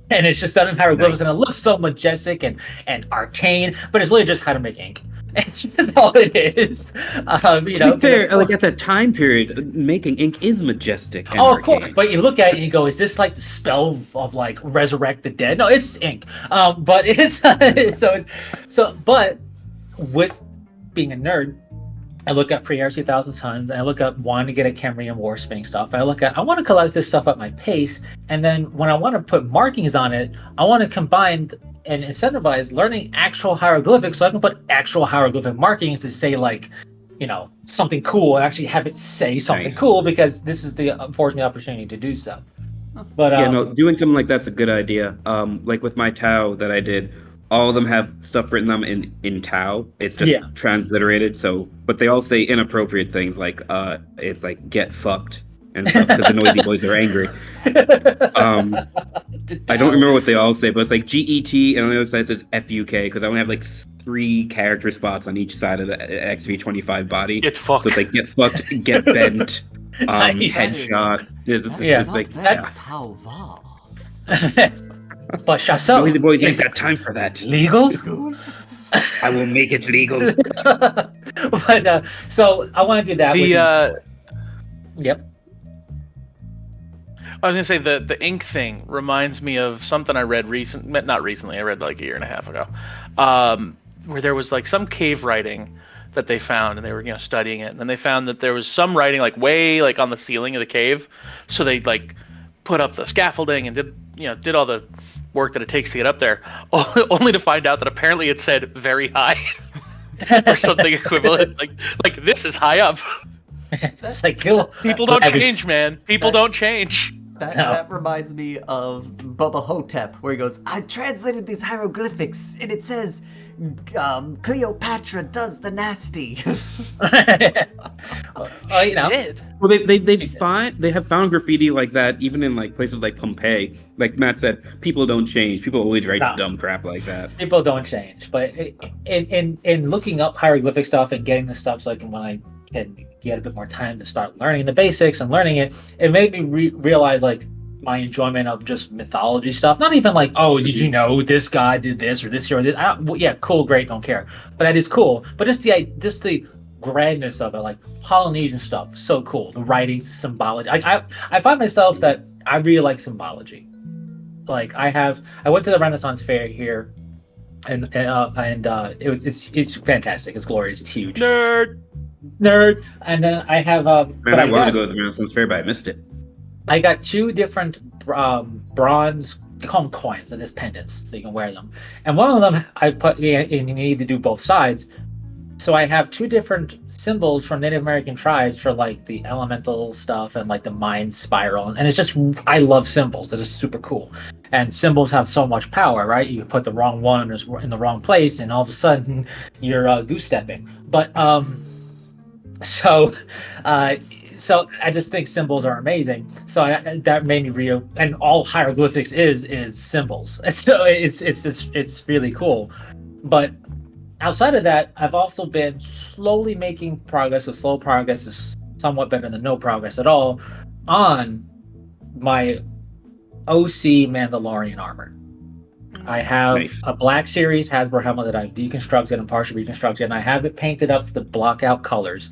And it's just done in hieroglyphics, and it looks so majestic and arcane, but it's literally just how to make ink. It's just all it is. To be fair, like at that time period, making ink is majestic. And of course. But you look at it and you go, "Is this like the spell of like resurrect the dead?" No, it's ink. But it's But with being a nerd, I look at Pre-Air 2000 Suns, and I look up wanting to get a Cambrian War Sphinx stuff. I want to collect this stuff at my pace, and then when I want to put markings on it, I want to combine and incentivize learning actual hieroglyphics so I can put actual hieroglyphic markings to say like, something cool, and actually have it say something cool, because this is the unfortunate opportunity to do so. But doing something like that's a good idea. Like with my Tau that I did, all of them have stuff written on them in Tau. It's just transliterated. So, but they all say inappropriate things like it's like get fucked and stuff because the noisy boys are angry. I don't remember what they all say, but it's like GET, and on the other side it says FUK because I only have like 3 character spots on each side of the XV25 body. Get fucked. So it's like get fucked, get bent, headshot. It's like But Chassot, noisy boys ain't got time for that. Legal? I will make it legal. But so I want to do that. Yep. I was gonna say the ink thing reminds me of something I read not recently. I read like a year and a half ago, where there was like some cave writing that they found, and they were studying it, and then they found that there was some writing like way like on the ceiling of the cave, so they like put up the scaffolding and did all the work that it takes to get up there, only to find out that apparently it said very high or something equivalent, like this is high up. It's like people don't change, man. People don't change. That reminds me of Bubba Hotep, where he goes, I translated these hieroglyphics, and it says, Cleopatra does the nasty. You know, Did. Well, they have found graffiti like that even in like places like Pompeii. Like Matt said, people don't change. People always write No. dumb crap like that. people don't change. But in looking up hieroglyphic stuff and getting the stuff, so I can when I can get a bit more time to start learning the basics and learning it, it made me realize like my enjoyment of just mythology stuff. Not even like, oh, did you know this guy did this or this or this? Well, yeah, cool, great, don't care. But that is cool. But just the grandness of it, like Polynesian stuff, so cool. The writings, the symbology. I find myself that I really like symbology. Like I went to the Renaissance Fair here, and it's fantastic. It's glorious. It's huge. Nerd. And then I have Man, but I wanted to go to the Renaissance Fair, but I missed it. I got 2 different bronze, they call them coins, and there's pendants, so you can wear them. And one of them I put, and you need to do both sides. So I have 2 different symbols from Native American tribes for like the elemental stuff and like the mind spiral. And it's just, I love symbols. That is super cool. And symbols have so much power, right? You put the wrong one in the wrong place, and all of a sudden you're goose stepping. But so I just think symbols are amazing. So that made me real, and all hieroglyphics is symbols. So it's really cool. But outside of that, I've also been slowly making progress. So slow progress is somewhat better than no progress at all on my OC Mandalorian armor. I have a Black Series Hasbro helmet that I've deconstructed and partially reconstructed, and I have it painted up to the blockout colors.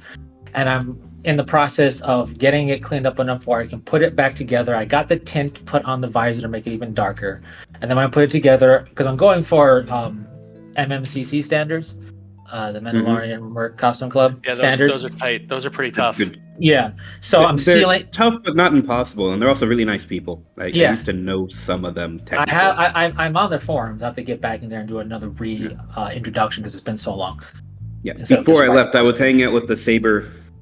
And I'm in the process of getting it cleaned up enough where I can put it back together. I got the tint put on the visor to make it even darker. And then when I put it together, because I'm going for MMCC standards, the Mandalorian Merc Costume Club standards. Those are tight. Those are pretty tough. Yeah. So I'm sealing. Tough, but not impossible, and they're also really nice people. Like, I used to know some of them. I'm on their forums. I have to get back in there and do another introduction because it's been so long. Yeah. Before I left, I was hanging out with the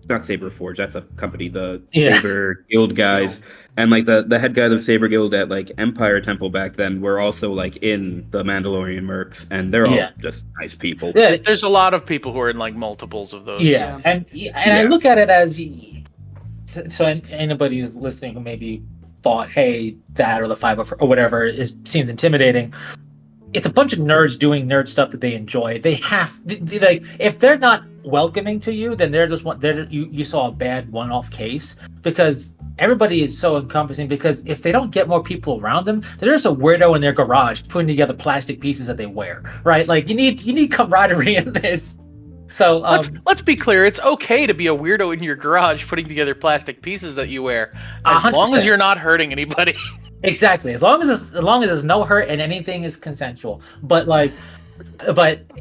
not Saber Forge, that's a company, the Saber Guild guys, and like the head guys of Saber Guild at like Empire Temple back then were also like in the Mandalorian mercs, and they're all just nice people. Yeah, there's a lot of people who are in like multiples of those. Yeah, and I look at it as, so anybody who's listening who maybe thought, hey, that or the 504 or whatever seems intimidating. It's a bunch of nerds doing nerd stuff that they enjoy. They like, if they're not welcoming to you, then they're just you saw a bad one-off case, because everybody is so encompassing. Because if they don't get more people around them, they're just a weirdo in their garage putting together plastic pieces that they wear, right? Like you need camaraderie in this. So let's be clear. It's okay to be a weirdo in your garage putting together plastic pieces that you wear, as 100%. Long as you're not hurting anybody. Exactly. As long as there's no hurt and anything is consensual. But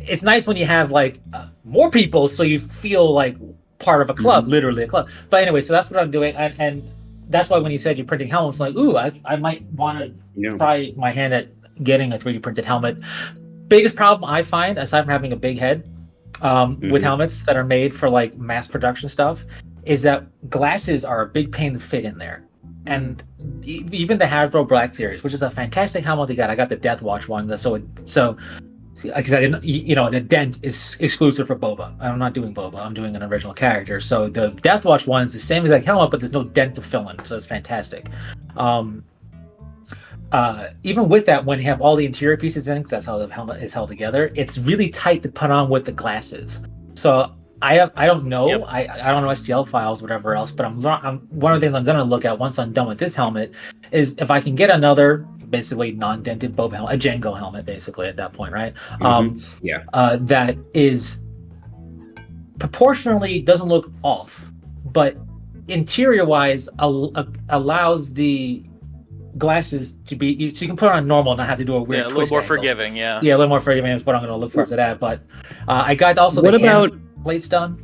it's nice when you have like more people, so you feel like part of a club, literally a club. But anyway, so that's what I'm doing, and that's why when you said you're printing helmets, like, ooh, I might want to try my hand at getting a 3D printed helmet. Biggest problem I find, aside from having a big head, with helmets that are made for like mass production stuff, is that glasses are a big pain to fit in there. And even the Hasbro Black Series, which is a fantastic helmet I got the Death Watch one. So because I didn't, the dent is exclusive for Boba. I'm not doing Boba. I'm doing an original character. So the Death Watch one is the same exact helmet, but there's no dent to fill in. So it's fantastic. Even with that, when you have all the interior pieces in, because that's how the helmet is held together, it's really tight to put on with the glasses. So I don't know. Yep. I don't know STL files, whatever else. But I'm one of the things I'm going to look at once I'm done with this helmet is if I can get another basically non-dented Boba helmet, a Django helmet, basically at that point, right? That is proportionally doesn't look off, but interior-wise allows the glasses to be, so you can put on normal and not have to do a weird a little more forgiving. Yeah, a little more forgiving is what I'm going to look for after that. But I got also what about plates done.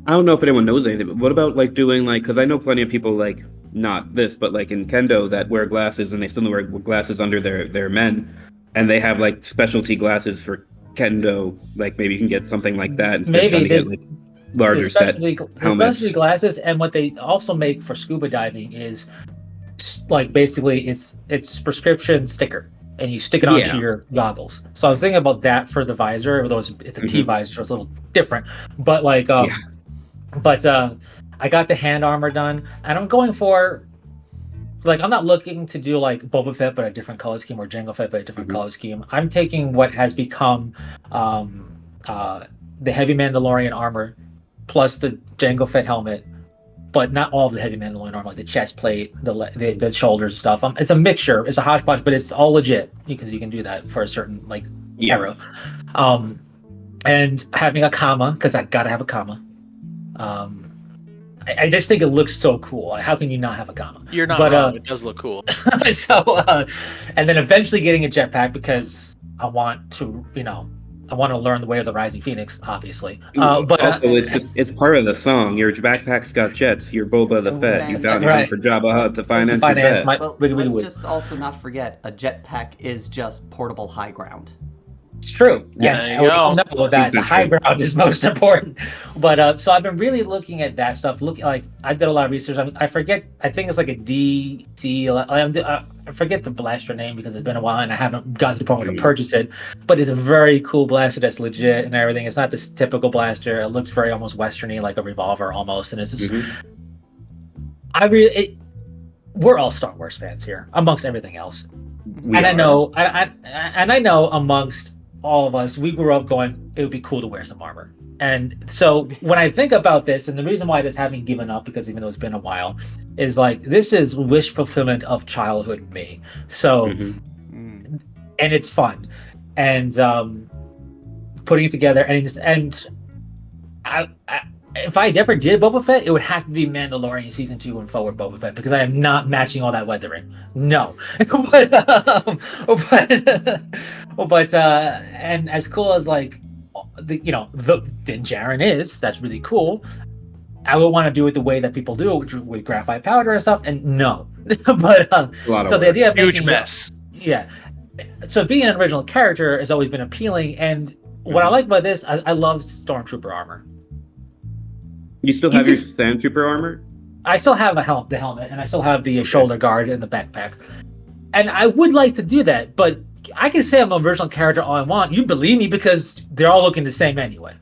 I don't know if anyone knows anything, but what about like doing like, because I know plenty of people like, not this, but like in kendo that wear glasses and they still wear glasses under their men, and they have like specialty glasses for kendo. Like maybe you can get something like that instead of trying to get like larger set helmets. Specialty glasses, and what they also make for scuba diving is like basically it's prescription sticker. and you stick it onto Yeah. your goggles. So I was thinking about that for the visor, although it's a T visor, so it's a little different. But like, I got the hand armor done, and I'm going for like I'm not looking to do like Boba Fett but a different color scheme or Jango Fett but a different color scheme. I'm taking what has become the heavy Mandalorian armor plus the Jango Fett helmet, but not all of the heavy Mandalorian armor, like the chest plate, the shoulders and stuff. It's a mixture. It's a hodgepodge, but it's all legit because you can do that for a certain like era. And having a comma because I gotta have a comma. I just think it looks so cool. How can you not have a comma? You're not wrong. It does look cool. And then eventually getting a jetpack because I want to learn the way of the Rising Phoenix, obviously. But also, it's part of the song. Your backpack's got jets. You're Boba the Fett. You got him for Jabba Hutt to finance your bet. Let's just also not forget, a jetpack is just portable high ground. It's true. Yes. We all know that the high ground is most important. But so I've been really looking at that stuff. I did a lot of research. I forget. I think it's like a DC. I forget the blaster name because it's been a while and I haven't gotten to the point where to purchase it. But it's a very cool blaster that's legit and everything. It's not this typical blaster. It looks very almost westerny, like a revolver almost. And it's just. We're all Star Wars fans here, amongst everything else. I know amongst all of us, we grew up going, it would be cool to wear some armor. And so when I think about this, and the reason why I just haven't given up, because even though it's been a while, is like, this is wish fulfillment of childhood me. So, and it's fun. And putting it together, if I ever did Boba Fett, it would have to be Mandalorian season 2 and forward Boba Fett because I am not matching all that weathering. No, but and as cool as like the Din Djarin is, that's really cool. I would want to do it the way that people do it, with graphite powder and stuff. And no, but so the idea of huge mess. So being an original character has always been appealing, and what I like about this, I love Stormtrooper armor. You still have your Stormtrooper armor? I still have the helmet, and I still have the shoulder guard and the backpack. And I would like to do that, but I can say I'm an original character all I want. You believe me because they're all looking the same anyway.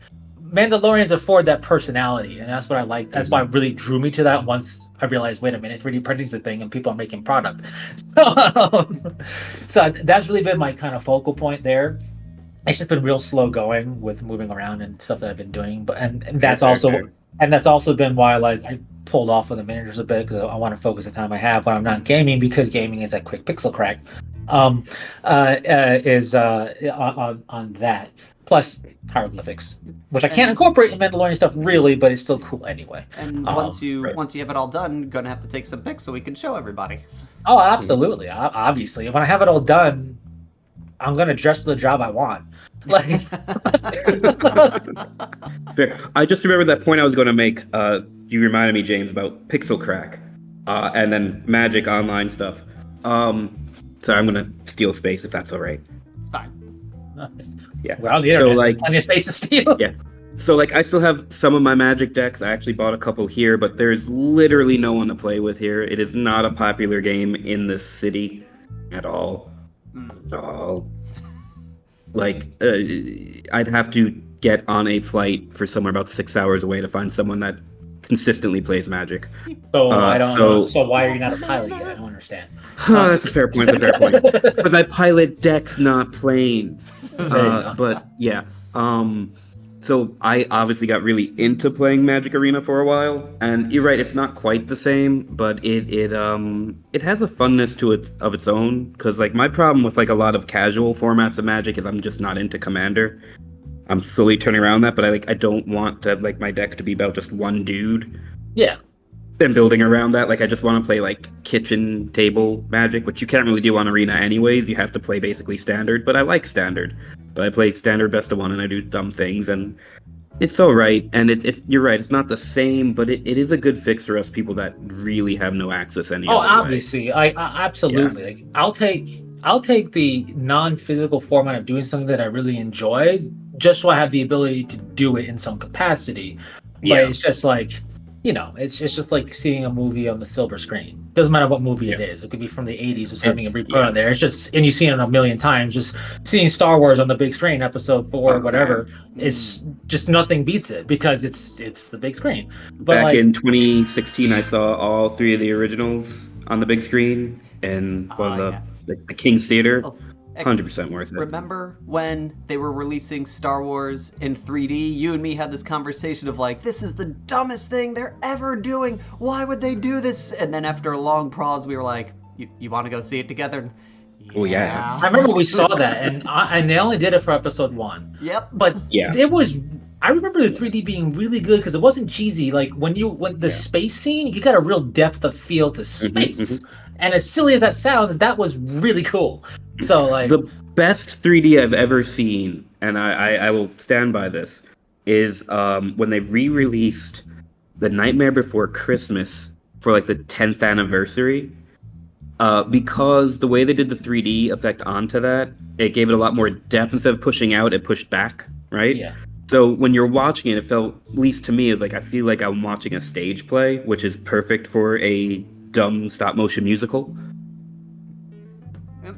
Mandalorians afford that personality, and that's what I like. That's why it really drew me to that once I realized, wait a minute, 3D printing's a thing and people are making product. So that's really been my kind of focal point there. It's just been real slow going with moving around and stuff that I've been doing, and that's also been why I pulled off with the miniatures a bit because I want to focus the time I have when I'm not gaming, because gaming is that quick pixel crack. Is on that, plus hieroglyphics, which I can't incorporate in Mandalorian stuff really, but it's still cool anyway. And once you have it all done, you're gonna have to take some pics so we can show everybody. Oh, absolutely. Obviously, when I have it all done, I'm gonna dress for the job I want. Fair. I just remember that point I was going to make. You reminded me, James, about pixel crack, and then Magic Online stuff. So I'm gonna steal space if that's all right. It's fine. Yeah. Well, there's plenty of space to steal. Yeah. So I still have some of my Magic decks. I actually bought a couple here, but there's literally no one to play with here. It is not a popular game in this city at all. At all. I'd have to get on a flight for somewhere about 6 hours away to find someone that consistently plays Magic. So I don't know. So why are you not a pilot yet? I don't understand. That's a fair point. Because I pilot decks, not planes. But yeah. So I obviously got really into playing Magic Arena for a while, and you're right, it's not quite the same, but it has a funness of its own. Because my problem with a lot of casual formats of Magic is I'm just not into Commander. I'm slowly turning around that, but I don't want to my deck to be about just one dude. Yeah. Then building around that, I just want to play kitchen table Magic, which you can't really do on Arena anyways. You have to play basically Standard, but I like Standard. But I play Standard best of one, and I do dumb things, and it's all right. And it's you're right, it's not the same, but it is a good fix for us people that really have no access any other way. Obviously, I absolutely. Yeah. I'll take the non-physical format of doing something that I really enjoy, just so I have the ability to do it in some capacity. But it's just it's just like seeing a movie on the silver screen. Doesn't matter what movie it is. It could be from the 80s, just having a report on there. It's just, and you've seen it a million times. Just seeing Star Wars on the big screen, Episode 4, whatever. It's just nothing beats it because it's the big screen. But back in 2016, I saw all 3 of the originals on the big screen and the King's Theater. 100% worth it. Remember when they were releasing Star Wars in 3D? You and me had this conversation of like, this is the dumbest thing they're ever doing. Why would they do this? And then after a long pause, we were like, you want to go see it together? Oh, yeah. I remember we saw that, and they only did it for Episode 1. Yep. But it was... I remember the 3D being really good because it wasn't cheesy. Like when the space scene, you got a real depth of feel to space. And as silly as that sounds, that was really cool. So like the best 3D I've ever seen, and I will stand by this, is when they re-released The Nightmare Before Christmas for like the 10th anniversary. Because the way they did the 3D effect onto that, it gave it a lot more depth. Instead of pushing out, it pushed back, right? Yeah. So when you're watching it, it felt, at least to me, like I feel like I'm watching a stage play, which is perfect for a dumb stop motion musical.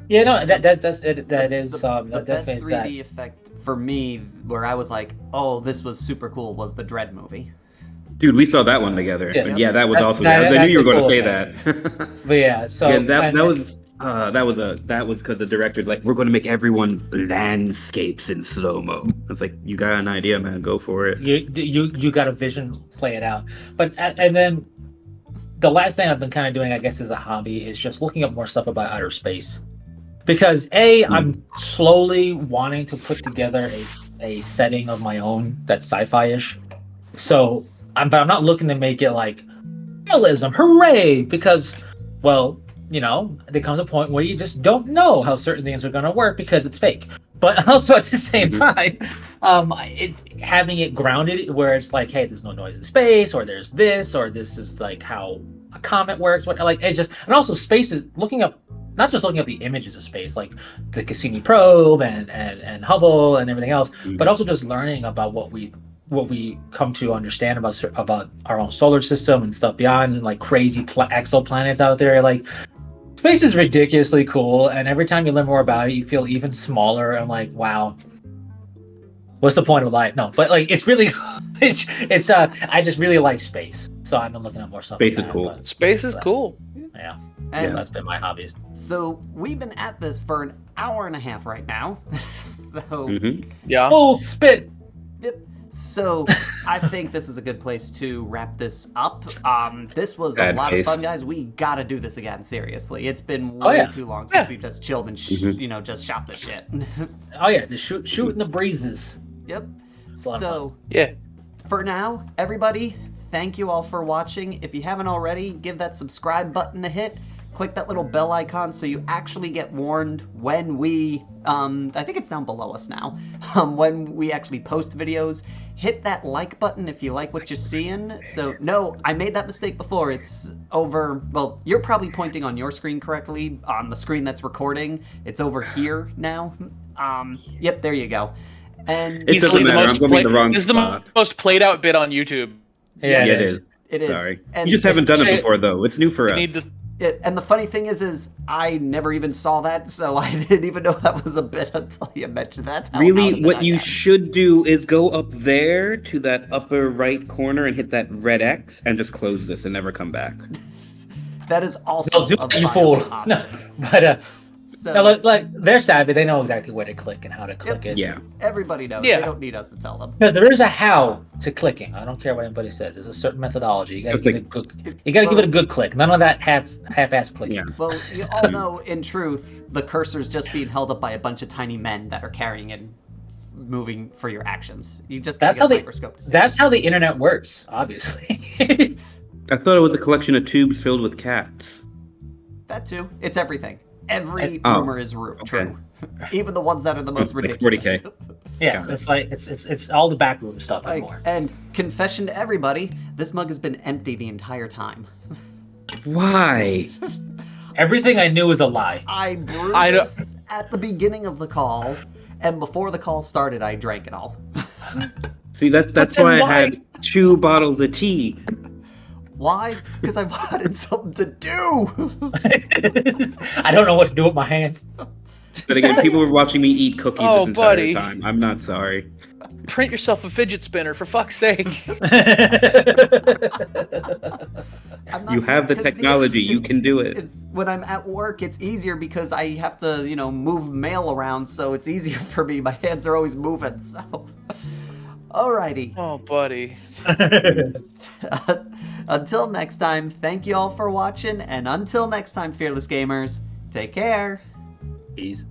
Yeah, no, that is the best 3D effect for me, where I was like, oh, this was super cool, was the Dread movie. Dude, we saw that one together. Yeah, that was awesome. I knew you were going to say that. But yeah, so that was because the director's like, we're going to make everyone landscapes in slow mo. It's like, you got an idea, man, go for it. You got a vision, play it out. But and then the last thing I've been kind of doing, I guess, as a hobby is just looking up more stuff about outer space. Because I'm slowly wanting to put together a setting of my own that's sci-fi-ish. So, but I'm not looking to make it like realism, hooray! Because, well, there comes a point where you just don't know how certain things are going to work because it's fake. But also at the same time, it's having it grounded where it's like, hey, there's no noise in space, or there's this, or this is like how a comet works. It's just, and also space is not just looking up the images of space, like the Cassini probe and Hubble and everything else, but also just learning about what we come to understand about our own solar system and stuff beyond, and like crazy exoplanets out there. Like, space is ridiculously cool, and every time you learn more about it, you feel even smaller. I'm like, wow, what's the point of life? No, but like, it's really, it's I just really like space, so I've been looking at more stuff. Space is cool. Space is cool. Yeah. And that's been my hobbies. So we've been at this for an hour and a half right now. So yeah. Full spit. Yep. So I think this is a good place to wrap this up. This was a lot of fun, guys. We gotta do this again, seriously. It's been way too long since we've just chilled and just shot the shit. Oh yeah, just shooting the breezes. Yep. So yeah. For now, everybody, thank you all for watching. If you haven't already, give that subscribe button a hit. Click that little bell icon so you actually get warned when we, I think it's down below us now, when we actually post videos. Hit that like button if you like what you're seeing. So, no, I made that mistake before. It's over, well, you're probably pointing on your screen correctly. On the screen that's recording, it's over here now. Yep, there you go. And it doesn't matter, I'm going to the wrong spot. This is the most played out bit on YouTube. Yeah, it is. It is. Sorry. And you just haven't done it before, though. It's new for us. And the funny thing is I never even saw that, so I didn't even know that was a bit until you mentioned that. Really, what you should do is go up there to that upper right corner and hit that red X and just close this and never come back. That is also Don't do that, you fool. No, but so, no, like they're savvy. They know exactly where to click and how to click it. Yeah. Everybody knows. They don't need us to tell them. Because there is a how to clicking. I don't care what anybody says. There's a certain methodology. You gotta give it a good click. None of that half-ass clicking. Yeah. Well, you all know, in truth, the cursor's just being held up by a bunch of tiny men that are carrying it, moving for your actions. You just gotta get a microscope to see. That's how the internet works, obviously. I thought it was a collection of tubes filled with cats. That too. It's everything. Every rumor is true. Even the ones that are the most ridiculous. 40K. Yeah, it's like it's all the backroom stuff and more. And confession to everybody, this mug has been empty the entire time. Why? Everything I knew was a lie. I brewed this at the beginning of the call, and before the call started, I drank it all. See, that's why I had 2 bottles of tea. Why? Because I wanted something to do. I don't know what to do with my hands. But again, people were watching me eat cookies Oh, this entire buddy. time. I'm not sorry. Print yourself a fidget spinner, for fuck's sake. I'm not, You have the 'cause, see, technology. You can do it. It's when I'm at work, it's easier because I have to, move mail around, so it's easier for me. My hands are always moving, so. Alrighty. Oh, buddy. Until next time, thank you all for watching, and until next time, Fearless Gamers, take care. Peace.